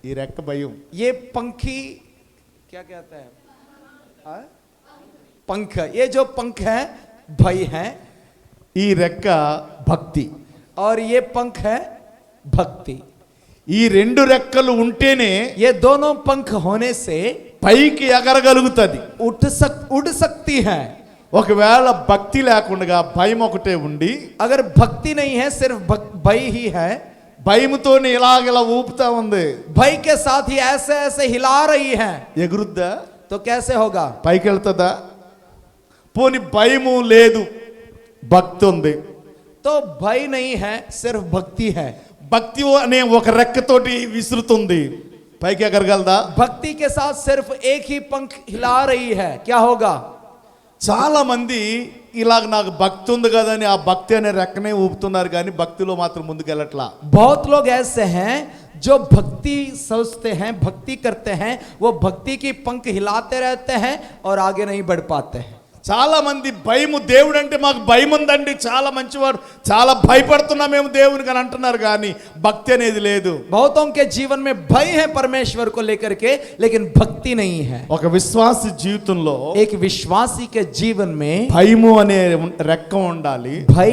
ఈ రెక్క భయం. ये पंखी क्या कहता है? हाँ? पंख, ये जो पंख है भय है ఈ రెక్క భక్తి. और ये पंख है भक्ति। ఈ రెండు రెక్కలు ఉంటేనే ये दोनों पंख होने से పైకి ఎగరగలుగుతుంది. उड़ सकती है। ఒకవేళ భక్తి లేకుండా భయం ఒకటే ఉండి अगर भक्ति नहीं है, सिर्फ भय ही है, భయముతోనే ఇలాగ ఊపుతా ఉంది, भय के साथ ही ऐसे ऐसे हिला रही है, ఎగురుద్దా? तो कैसे होगा? పైకి వెళ్తుందా? పోని భయము లేదు, భక్తి ఉంది. तो भय नहीं है, सिर्फ भक्ति है। భక్తి అనే ఒక రెక్కతోటి విసురుతుంది, పైకి ఎగరగలదా? भक्ति के साथ सिर्फ एक ही पंख हिला रही है, क्या होगा? చాలా మంది ఇలాగ నాకు భక్తి ఉంది కదా అని ఆ భక్తి అనే రెక్కనే ఊపుతున్నారు, కానీ భక్తిలో మాత్రం ముందుకెళ్ళట్లా. बहुत लोग ऐसे हैं जो भक्ति सोचते हैं, भक्ति करते हैं, वो भक्ति की पंख हिलाते रहते हैं और आगे नहीं बढ़ पाते हैं। చాలా మంది భయము, దేవుడు అంటే మాకు భయం ఉందండి, చాలా మంచివాడు, చాలా భయపడుతున్నాం మేము దేవునికి అని అంటున్నారు, కానీ భక్తి అనేది లేదు. बहुतों के जीवन में भय है परमेश्वर को लेकर के, लेकिन भक्ति नहीं है. ఒక విశ్వాసి జీవితంలో एक विश्वासी के जीवन में భయము అనే రెక్క ఉండాలి, भय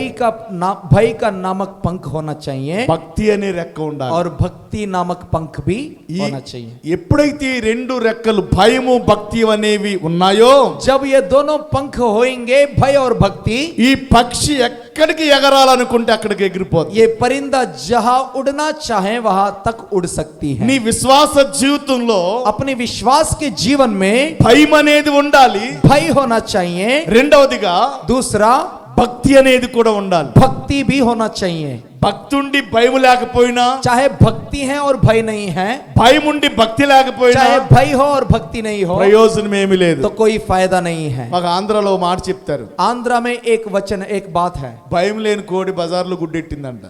का नामक पंख होना चाहिए, భక్తి అనే రెక్క ఉండాలి, और भक्ति नामक पंख भी होना चाहिए. ఎప్పుడైతే ఈ రెండు రెక్కలు భయము భక్తి అనేవి ఉన్నాయో, जब ये दोनों पंख होंगे, भय और भक्ति, ఈ పక్షి ఎక్కడికి ఎగరాలనుకుంటే అక్కడికి ఎగిరిపోతుంది. ये परिंदा जहां उड़ना चाहे वहां तक उड़ सकती है. నీ విశ్వాస జీవితంలో अपने विश्वास के जीवन में భయం అనేది ఉండాలి, भय होना चाहिए. రెండవదిగా दूसरा, భక్తి అనేది కూడా ఉండాలి. भक्ति भी होना चाहिए. భక్తి ఉండి భయం లేకపోయినా, चाहे भक्ति है और भय नहीं है, భయం ఉండి భక్తి లేకపోయినా चाहे भय हो और भक्ति नहीं हो, ప్రయోజనం ఏమీ లేదు. तो कोई फायदा नहीं है. మాకు ఆంధ్రలో మాట చెప్తారు, आंध्रा में एक वचन, एक बात है, భయం లేని కోడి బజార్లో గుడ్డెట్టిందంట.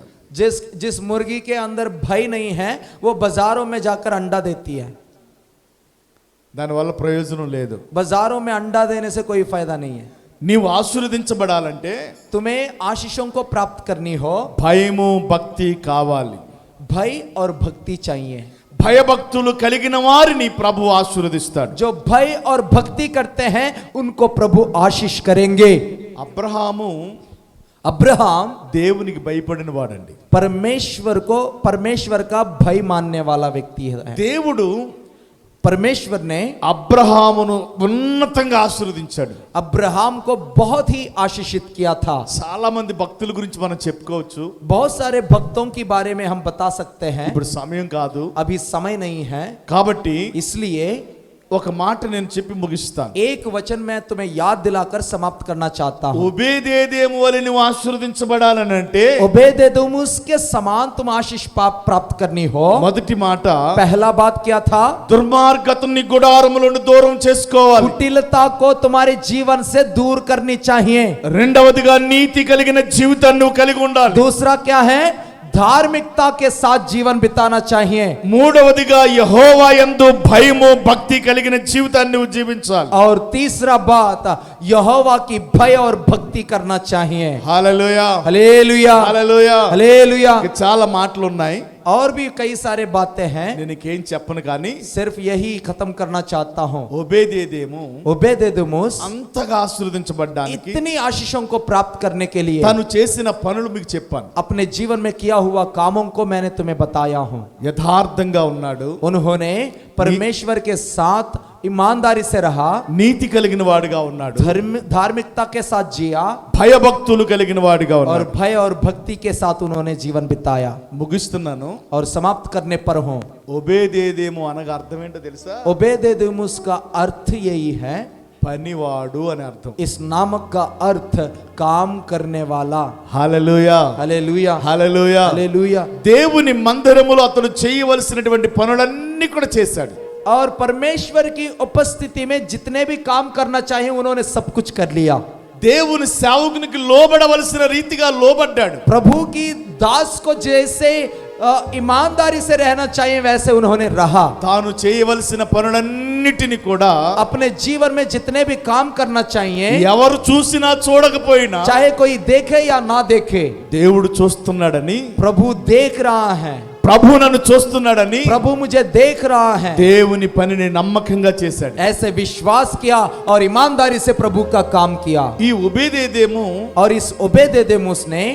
जिस मुर्गी के अंदर भय नहीं है, वो बाजारों में जाकर अंडा देती है. దానివల్ల ప్రయోజనం లేదు. बाजारों में अंडा देने से कोई फायदा नहीं है. నీవు ఆశీర్వదించబడాలంటే तुम्हें आशीषों को प्राप्त करनी हो, భయము భక్తి కావాలి. भय और भक्ति चाहिए. భయభక్తులు కలిగిన వారిని ప్రభు ఆశీర్వదిస్తాడు. जो भय और भक्ति करते हैं उनको प्रभु आशीष करेंगे. అబ్రహాము अब्राहम దేవునికి భయపడిన వాడండి. परमेश्वर का भय मानने वाला व्यक्ति है. దేవుడు परमेश्वर ने అబ్రహామును ఉన్నతంగా ఆశీర్వదించాడు. अब्राहम को बहुत ही आशीषित किया था. చాలా మంది భక్తుల గురించి మనం చెప్పుకోవచ్చు, बहुत सारे भक्तों के बारे में हम बता सकते हैं, ఇప్పుడు సమయం కాదు अभी समय नहीं है. కాబట్టి इसलिए ఒక మాట నేను చెప్పి ముగిస్తాను. एक वचन मैं तुम्हें याद दिलाकर समाप्त करना चाहता हूँ. ఒబేదేదేము వలె నువ్వు ఆశీర్వదించబడాలని అంటే ओबेदेदोम के समान तुम आशीष प्राप्त करनी हो. మొదటి మాట, पहला बात क्या था? దుర్మార్గతని గుడారములను దూరం చేసుకోవాలి. कुटिलता को तुम्हारे जीवन से दूर करनी चाहिए. రెండవదిగా నీతి కలిగిన జీవితాన్ని నువ్వు కలిగి ఉండాలి. दूसरा क्या है? धार्मिकता के साथ जीवन बिताना चाहिए. మూడవదిగా యెహోవా యందు భయము భక్తి కలిగిన జీవితాన్ని నువ్వు జీవించాలి. और तीसरा बात, यहोवा की भय और भक्ति करना चाहिए. హల్లెలూయా, हालेलुया, హల్లెలూయా. हालेलुया. ఇంకా చాలా మాటలు ఉన్నాయి, और भी कई सारे बातें हैं, నేను ఇంకేం చెప్పను, కానీ सिर्फ यही खत्म करना चाहता हूँ. ఒబేదేదేము ओबेदेदोमुस అంతగా ఆశీర్వదించబడ్డానికి इतनी आशीषों को प्राप्त करने के लिए తను చేసిన పనులు మీకు చెప్పాను. अपने जीवन में किया हुआ कामों को मैंने तुम्हें बताया हूँ. యథార్థంగా ఉన్నాడు, उन्होंने परमेश्वर के साथ ईमानदारी से रहा, నీతి కలిగిన వాడిగా ఉన్నాడు, धार्मिकता के साथ जिया, భయభక్తులు కలిగిన వాడిగా और ఉన్నాడు. भय और भक्ति के साथ उन्होंने जीवन बिताया. ముగిస్తున్నాను. और समाप्त करने पर हूँ. ఒబేదేదేము అనగా అర్థం ఏంటో తెలుసా? ओबेदेदोमुस का अर्थ यही है, పనివాడు అని అర్థం. इस नामक का अर्थ काम करने वाला. హల్లెలూయా, हालेलुया, హల్లెలూయా. हालेलुया. దేవుని మందిరములో అతడు చేయవలసినటువంటి పనులన్నీ కూడా చేశాడు. और परमेश्वर की उपस्थिति में जितने भी काम करना चाहिए उन्होंने सब कुछ कर लिया. దేవుని సేవకునికి లోబడవలసిన రీతిగా లోబడ్డాడు. प्रभु की दास को जैसे ईमानदारी से रहना चाहिए वैसे उन्होंने रहा. తాను చేయవలసిన పనులన్నిటిని కూడా अपने जीवन में जितने भी काम करना चाहिए, ఎవరు చూసినా చూడకపోయినా चाहे कोई देखे या ना देखे, దేవుడు చూస్తున్నాడని, प्रभु देख रहा है, ప్రభు నన్ను చూస్తున్నాడని प्रभु मुझे देख रहा है, దేవుని పనిని నమ్మకంగా చేశాడు. ऐसे विश्वास किया और ईमानदारी से प्रभु का काम किया. ఈ ఒబేదేదేము और इस ओबेदेदोमुस ने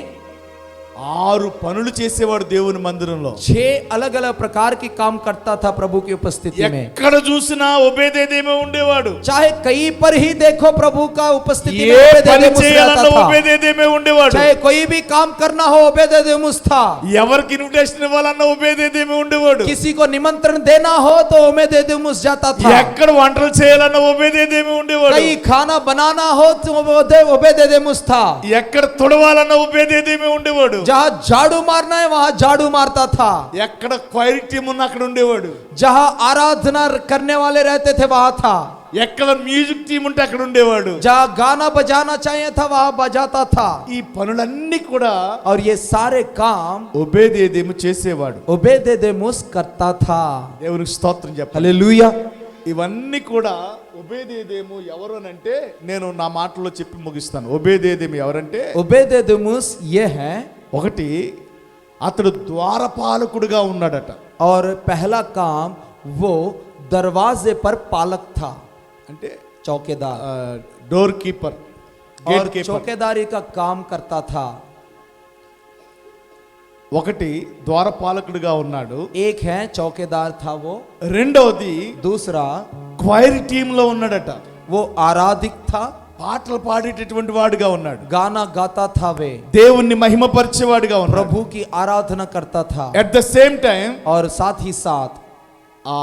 6 పనులు చేసేవాడు దేవుని మందిరంలో. 6 अलग अलग प्रकार की काम करता था प्रभु की उपस्थिति में. ఎక్కడ చూసినా ఒబేదేదేమే ఉండేవాడు. चाहे कहीं पर ही देखो प्रभु का उपस्थिति में ఏ పని ओबेदेदोमुस रहता చేయాలన్నా था. ఒబేదేదేమే ఉండేవాడు. चाहे कोई भी काम करना हो ओबेदेदोमुस था. ఎవరికి ఇన్విటేషన్ ఇవ్వాలన్నా ఒబేదేదేమే ఉండేవాడు. किसी को निमंत्रण देना हो तो ओबेदेदोमुस जाता था. ఎక్కడ వంటలు చేయాలన్నా ఒబేదేదేమే ఉండేవాడు. कहीं खाना बनाना हो तो ओबेदेदोमुस था. ఎక్కడ తుడవాలన్నా ఒబేదేదేమే ఉండేవాడు. जहाँ झाड़ू मारना है वहां झाड़ू मारता था. ఎక్కడ క్వైర్ టీం ఉన్న అక్కడ ఉండేవాడు. जहाँ आराधना करने वाले रहते थे वहां था. ఎక్కడ మ్యూజిక్ టీం ఉంటే అక్కడ ఉండేవాడు. जहाँ गाना बजाना चाहिए था वहां बजाता था. ఈ పనులన్నీ కూడా और ये सारे काम ఒబేదేదేము చేసేవాడు. ओबेदेदोमुस करता था. దేవునికి స్తోత్రం చెప్పాలి. हालेलुया. ఇవన్నీ కూడా ఒబేదేదేము ఎవరు అని అంటే, నేను నా మాటల్లో చెప్పి ముగిస్తాను. ఒబేదేదేము ఎవరంటే, ओबेदेदोमुस ये है, ఒకటి అతడు ద్వారపాలకుడుగా ఉన్నాడట. और पहला काम वो दरवाजे पर पालक था, అంటే चौकीदार, డోర్ కీపర్, और గేట్ కీపర్. चौकीदारी का काम करता था. ఒకటి ద్వారపాలకుడుగా ఉన్నాడు. एक है चौकीदार था वो. రెండవది दूसरा క్వైర్ టీమ్ లో ఉన్నాడట. वो आराधिक था, పాటలు పాడేటటువంటి వాడుగా ఉన్నాడు. गाना गाता था, वे దేవుణ్ణి మహిమపరిచేవాడుగా ఉన్నాడు. प्रभु की आराधना करता था. అట్ ద సేమ్ టైం और साथ ही साथ ఆ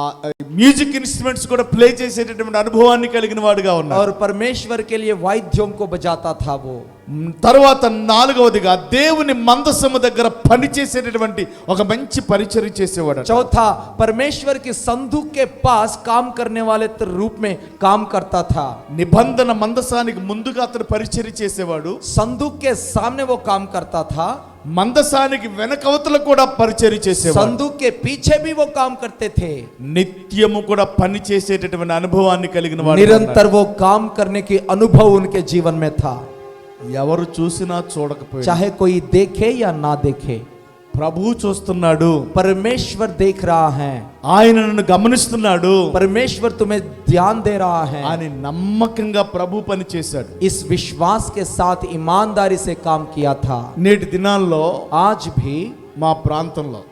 మ్యూజిక్ ఇన్స్ట్రుమెంట్స్ కూడా ప్లే చేసేటటువంటి అనుభవాన్ని కలిగిన వాడుగా ఉన్నాడు. और परमेश्वर के लिए वाद्यों को बजाता था वो. తర్వాత నాలుగవదిగా దేవుని మందసము దగ్గర పని చేసేటటువంటి ఒక మంచి పరిచర్య చేసేవాడు. चौथा, परमेश्वर की संदूक के पास काम करने वाले रूप में काम करता था. నిబంధన మందసానికి ముందుగా అతను పరిచర్య చేసేవాడు. संदूक के सामने वो काम करता था, మందసానికి వెనకవతల కూడా పరిచర్య చేసేవాడు. संदूक के पीछे भी वो काम करते थे. నిత్యము కూడా పని చేసేటటువంటి అనుభవాన్ని కలిగిన వాడు. निरंतर वो काम करने की अनुभव उनके जीवन में था, ఎవరు చూసినా చూడకపోయినా चाहे कोई देखे या ना देखे. ప్రభువు చూస్తున్నాడు, परमेश्वर देख रहा है, ఆయన నన్ను గమనిస్తున్నాడు परमेश्वर तुम्हें ध्यान दे रहा है. అని నమ్మకంగా ప్రభు పని చేశాడు. इस विश्वास के साथ ईमानदारी से काम किया था. నేటి దినాల్లో आज भी మా ప్రాంతంలో,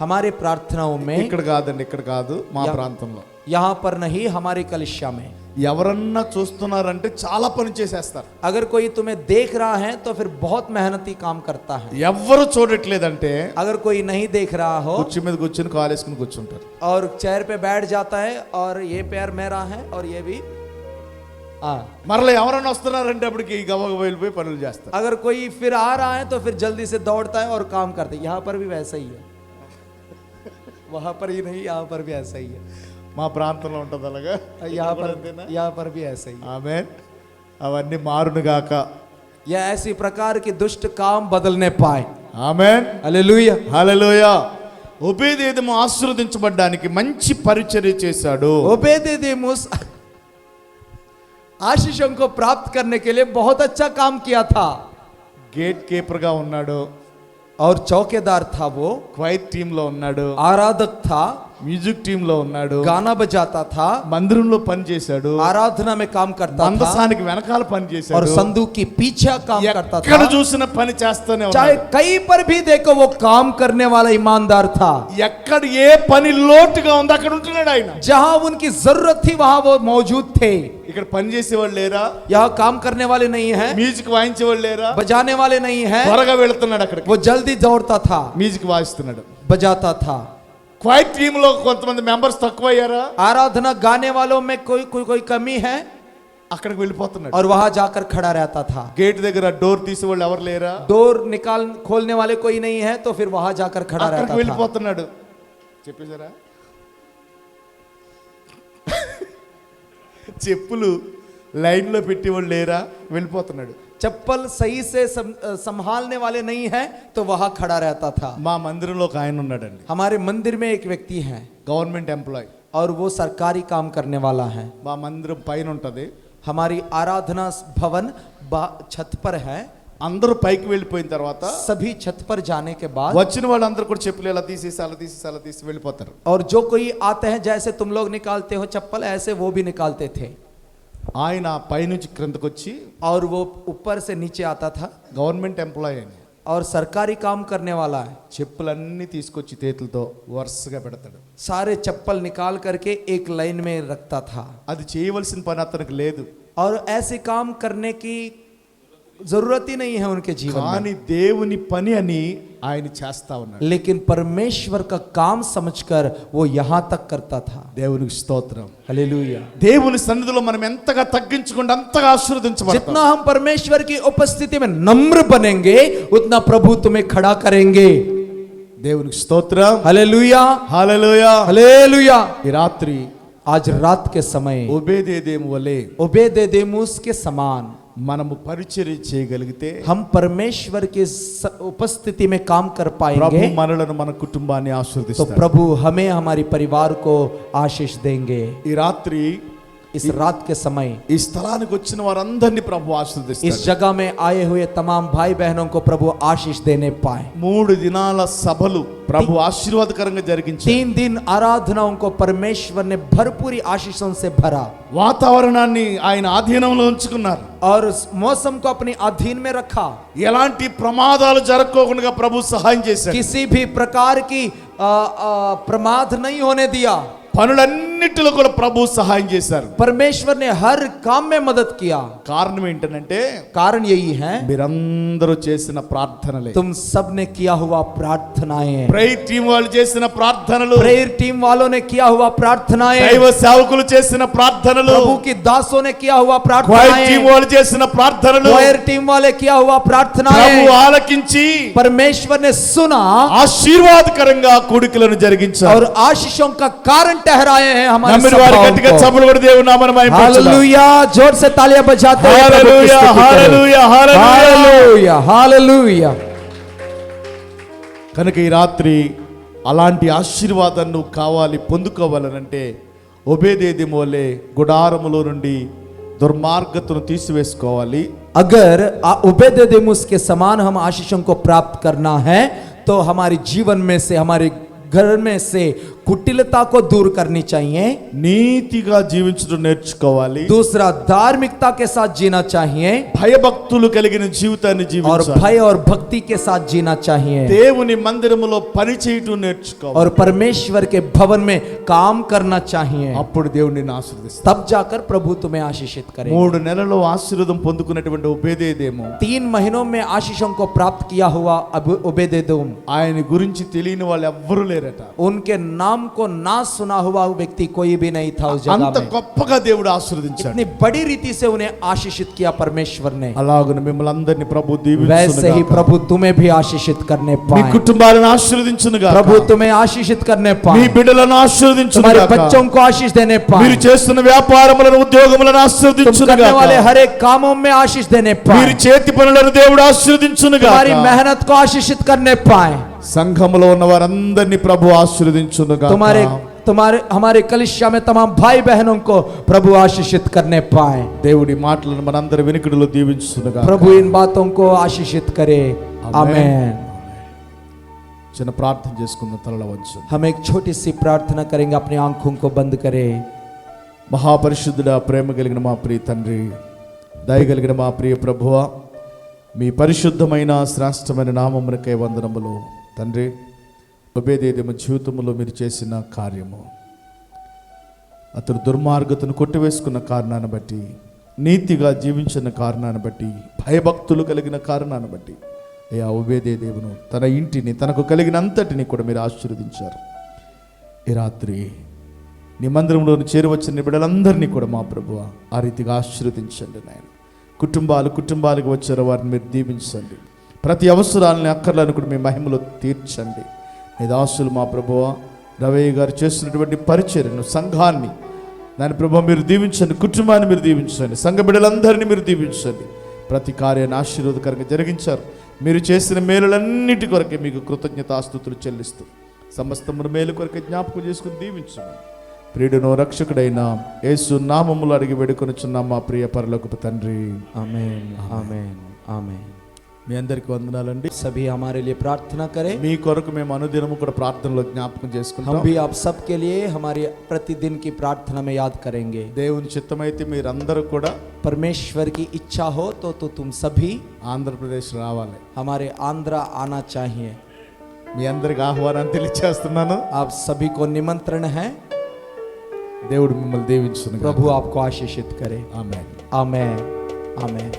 हमारे प्रार्थनाओं में, ఇక్కడ కాదండి, ఇక్కడ కాదు, మా యా- ప్రాంతంలో यहाँ पर नहीं, हमारे कलिसिया में ఎవరన్నా చూస్తున్నారంటే చాలా పని చేసేస్తారు. अगर कोई तुम्हें देख रहा है तो फिर बहुत मेहनती काम करता है. ఎవ్వరు చూడట్లేదంటే अगर कोई नहीं देख रहा हो కుర్చీ మీద కూర్చొని కాలేసుకుని కూర్చుంటారు. और चेयर पे बैठ जाता है और ये पैर मेरा है और ये भी మరలా ఎవరన్నా వస్తున్నారంటే అప్పటికి గబగబా వెళ్ళిపోయి పనులు చేస్తారు. अगर कोई फिर आ रहा है तो फिर जल्दी से दौड़ता है और काम करते हैं. यहाँ पर भी वैसा ही है, वहां पर ही नहीं, यहाँ पर भी ऐसा ही है. మా ప్రాంతంలో ఉంటుంది అలాగా. यहाँ पर भी ऐसा ही है. ఆమేన్. అవన్నీ మారునుగాక. यह ऐसी प्रकार की दुष्ट काम बदलने पाए. ఆమేన్. हालेलुया. హల్లెలూయా. ఒబేదేదెము ఆశీర్వదించబడ్డానికి మంచి పరిచర్య చేశాడు. ओबेदेदोमुस आशीषों को प्राप्त करने के लिए बहुत अच्छा काम किया था. గేట్ కీపర్ గా ఉన్నాడు, और चौकीदार था वो, క్వైర్ టీమ్ లో ఉన్నాడు, आराधक था, మ్యూజిక్ టీమ్ లో ఉన్నాడు, गाना बजाता था, మందిరంలో పని చేశాడు, आराधना में काम करता था, మందసానికి వెనకాల పని और చేశాడు. संदूक की पीछे काम करता ఎక్కడ था. చూసిన పని చేస్తూనే चाहे ఉన్నాడు. कहीं पर भी देखो वो काम करने वाला ईमानदार था. ఎక్కడ ఏ పని లోటుగా ఉందో అక్కడ ఉంటున్నాడు ఆయన. जहां उनकी जरूरत थी वहां वो मौजूद थे. ఇక్కడ పని చేసేవాళ్ళు లేరా? यहाँ काम करने वाले नहीं है, మ్యూజిక్ వాయించేవాళ్ళు లేరా? बजाने वाले नहीं है, త్వరగా వెళుతున్నాడు అక్కడికి. वो जल्दी दौड़ता था, మ్యూజిక్ వాయిస్తున్నాడు. बजाता था. క్వైర్ టీమ్ లో కొంతమంది మెంబర్స్ తక్కువ అయ్యారా? आराधना गाने वालों में कोई कमी है అక్కడికి వెళ్ళిపోతున్నాడు. और वहां जाकर खड़ा रहता था. గేట్ దగ్గర డోర్ తీసేవాళ్ళు ఎవరు లేరా? डोर खोलने वाले कोई नहीं है तो फिर वहां जाकर खड़ा అక్కడికి रहता था. వెళ్ళిపోతున్నాడు. చెప్పేశారా? చెప్పులు లైన్ లో పెట్టేవాళ్ళు లేరా? వెళ్ళిపోతున్నాడు. चप्पल सही से संभालने वाले नहीं है तो वहां खड़ा रहता था. మా మందిరంలో ఒక ఆయన ఉన్నాడండి, हमारे मंदिर में एक व्यक्ति है గవర్నమెంట్ ఎంప్లాయ్. और वो सरकारी काम करने वाला है. మా మందిరం పైన ఉంటది. हमारी आराधना भवन छत पर है. అందరూ పైకి వెళ్ళిపోయిన తర్వాత सभी छत पर जाने के बाद వచ్చిన వాళ్ళందరూ కూడా చెప్పులు ఎలా తీసేసి అలా తీసేసి అలా తీసి వెళ్ళిపోతారు. और जो कोई आते हैं जैसे तुम लोग निकालते हो चप्पल, ऐसे वो भी निकालते थे. ఆయన పైనుంచి క్రిందకు వచ్చి, और वो ऊपर से नीचे आता था, గవర్నమెంట్ ఎంప్లాయ్ అని, और सरकारी काम करने वाला है. చెప్పులన్నీ తీసుకొచ్చి చేతులతో వరుసగా పెడతాడు. सारे चप्पल निकाल करके एक लाइन में रखता था. అది చేయవలసిన పని అతనికి లేదు, और ऐसे काम करने की जरूरत ही नहीं है उनके जीवन में. కానీ దేవుని పని అని ఆయన చేస్తా ఉన్నాడు. लेकिन परमेश्वर का काम समझकर वो यहाँ तक करता था. దేవునికి స్తోత్రం. हालेलुया. దేవుని సన్నిధిలో మనం ఎంతగా తగ్గించుకుంటే అంతగా ఆశీర్వదించబడతాం. जितना हम परमेश्वर की उपस्थिति में नम्र बनेंगे उतना प्रभु तुम्हें खड़ा करेंगे. దేవునికి స్తోత్రం. हालेलुया. హల్లెలూయా. हालेलुया. ఈ రాత్రి आज रात के समय ఒబేదేదేము వలె ओबेदेदोमुस के समान మనము పరిచర్య చేయగలిగితే हम परमेश्वर के उपस्थिति में काम कर ప్రభు पाएंगे మనలను మన కుటుంబాన్ని तो ఆశీర్వదిస్తాడు. प्रभु हमें हमारे परिवार को आशीष देंगे। ఈ రాత్రి इस रात के समय ఈ స్థలానికి వచ్చిన వారందరినీ ప్రభు इस ఆశీర్వదిస్తాడు. जगह में आए हुए तमाम भाई बहनों को प्रभु आशीष देने पाए। 3 దినాల సభలు ప్రభు ఆశీర్వాదకరంగా జరిగించాడు. 3 दिन आराधनाओं को परमेश्वर ने भरपूरी आशीषों से भरा వాతావరణాన్ని ఆయన ఆధీనంలో ఉంచుకున్నారు. और उस मौसम को अपने अधीन में रखा। ఎలాంటి ప్రమాదాలు జరగకోకుండా ప్రభు సహాయం చేశాడు. किसी भी प्रकार की प्रमाद नहीं होने दिया। పనులన్నిటిలో కూడా ప్రభు సహాయం చేశారు. परमेश्वर ने हर काम में मदद किया। కారణం ఏంటంటే कारण यही है మీరందరూ చేసిన ప్రార్థనలే. तुम सब ने किया हुआ प्रार्थनाएं, ప్రేయర్ టీం వాళ్ళు చేసిన ప్రార్థనలు, प्रेयर टीम वालों ने किया हुआ प्रार्थनाएं, దైవ సేవకులు చేసిన ప్రార్థనలు, प्रभु की दासों ने किया हुआ క్వైర్ టీం प्रार्थनाएं, వాళ్ళు చేసిన ప్రార్థనలు क्वायर टीम वाले किया हुआ ప్రభు प्रार्थनाएं ఆలకించి परमेश्वर ने सुना ఆశీర్వాదకరంగా కూడికలను జరిగించారు. और आशीषों का कारण ठहराए हैं हमारे నమ్మిన వారి सभाओं గట్టిగా को। చప్పట్లు కొట్టి దేవుని నామమును మహిమపరచుదాం. हालेलुया, जोर से तालियां बजाते हुए प्रभु की हालेलुया, स्तुति करें। Hallelujah, hallelujah. Hallelujah, hallelujah. కనుక ఈ రాత్రి అలాంటి ఆశీర్వాదాన్ని నువ్వు కావాలి, పొందుకోవాలనంటే ఒబేదేదెము వలె గుడారములో నుండి దుర్మార్గతను తీసివేసుకోవాలి. अगर उबेदेदुम के समान हम आशीषों को प्राप्त करना है तो हमारे जीवन में से, हमारे घर में से कुटिलता को दूर करनी चाहिए। నీతిగా జీవించడం నేర్చుకోవాలి. दूसरा, धार्मिकता के साथ जीना चाहिए భయభక్తులు కలిగిన జీవితాన్ని और జీవించాలి. भय और भक्ति के साथ जीना चाहिए దేవుని మందిరములో పని చేయటం నేర్చుకోవాలి. और परमेश्वर के भवन में काम करना चाहिए। అప్పుడు దేవుని నిన్ను ఆశీర్వదిస్తాడు. तब जाकर प्रभु तुम्हें आशीषित करे। 3 నెలల్లో ఆశీర్వాదం పొందుకున్నటువంటి ఒబేదేదెము 3 महीनों में आशीषों को प्राप्त किया हुआ उबेदेदुम, ఆయన గురించి తెలియని వాళ్ళు ఎవ్వరూ లేరట. उनके नाम को ना सुना हुआ व्यक्ति कोई भी नहीं था उस అంత जगह में। గొప్పగా దేవుడు ఆశీర్వదించాడు. इतनी बड़ी रीति से उन्हें आशीषित किया परमेश्वर ने। అలాగనే మిమ్మల్ని అందరినీ ప్రభు वैसे ही దీవించునుగాక. प्रभु तुम्हें भी आशीषित करने మీ पाए। కుటుంబాలను ఆశీర్వదించునుగాక. प्रभु तुम्हें आशीषित करने మీ पाए, బిడ్డలను तुम्हारे ఆశీర్వదించునుగాక. बच्चों को आशीष देने पाए, మీరు చేస్తున్న వ్యాపారములను ఉద్యోగములను तुम करने ఆశీర్వదించునుగాక. वाले हर एक कामों में आशीष देने మీరు पाए, చేతి పనులను దేవుడు ఆశీర్వదించునుగాక. तुम्हारी मेहनत को आशीषित करने पाए, సంఘములో ఉన్న వారందరినీ ప్రభు ఆశీర్వదించునుగాక. तुम्हारे तुम्हारे हमारे कलिसिया में तमाम भाई बहनों को प्रभु आशीषित करने पाए। దేవుడి మాటలను మనందరి వినికిడిలో దీవించునుగాక. प्रभु इन बातों को आशीषित करे। आमेन। చిన్న ప్రార్థన చేసుకుందాం. తలల వంచు. हम एक छोटी सी प्रार्थना करेंगे, अपनी आंखों को बंद करें। మహాపరిశుద్ధుడా, ప్రేమ కలిగిన మా ప్రియ తండ్రి, దయ కలిగిన మా ప్రియ ప్రభువా, మీ పరిశుద్ధమైన శ్రేష్టమైన నామమునకై వందనములు తండ్రి. ఒబేదేదెము జీవితంలో మీరు చేసిన కార్యము, అతడు దుర్మార్గతను కొట్టివేసుకున్న కారణాన్ని బట్టి, నీతిగా జీవించిన కారణాన్ని బట్టి, భయభక్తులు కలిగిన కారణాన్ని బట్టి ఆ ఒబేదేదెమును తన ఇంటిని, తనకు కలిగిన అంతటిని కూడా మీరు ఆశీర్వదించారు. ఈ రాత్రి నీ మందిరంలోని చేరువచ్చిన బిడ్డలందరినీ కూడా మా ప్రభువా ఆ రీతిగా ఆశీర్వదించండి నాయన. కుటుంబాలకు వచ్చారు, వారిని మీరు దీవించండి. ప్రతి అవసరాలని, అక్కర్లను కూడా మీ మహిమలో తీర్చండి. మీ దాసులు మా ప్రభువా రవయ్య గారు చేస్తున్నటువంటి పరిచర్యను, సంఘాన్ని దాని ప్రభువా మీరు దీవించండి. కుటుంబాన్ని మీరు దీవించండి. సంఘ బిడ్డలందరినీ మీరు దీవించండి. ప్రతి కార్యాన్ని ఆశీర్వాదకరంగా జరిగించారు. మీరు చేసిన మేలులన్నిటి కొరకే మీకు కృతజ్ఞతాస్తుతులు చెల్లిస్తూ సమస్తమును మేలు కొరకే జ్ఞాపకం చేసుకుని దీవించండి. ప్రియుడును రక్షకుడైన యేసు నామములో అడిగి వేడుకొనుచున్నాం మా ప్రియ పరలోకపు తండ్రి. आमेन, आमेन, आमेन। మీ అందరికీ వందనాలండి. सभी हमारे लिए प्रार्थना करें। మీ కొరకు మేము అనుదినము కూడా ప్రార్థనలో జ్ఞాపకం हम చేసుకుంటాం. भी आप सब के लिए हमारी प्रतिदिन की प्रार्थना में याद करेंगे। దేవుని చిత్తమైతే మీరందరూ కూడా परमेश्वर की इच्छा हो तो तुम सभी ఆంధ్రప్రదేశ్ రావాలి. हमारे आंध्रा आना चाहिए। మీ అందరికి ఆహ్వానం తెలియజేస్తున్నాను. आप सभी को निमंत्रण है। దేవుడు మిమ్మల్ని దీవించును. प्रभु आपको आशीषित करे। ఆమేన్. आमेन, आमेन।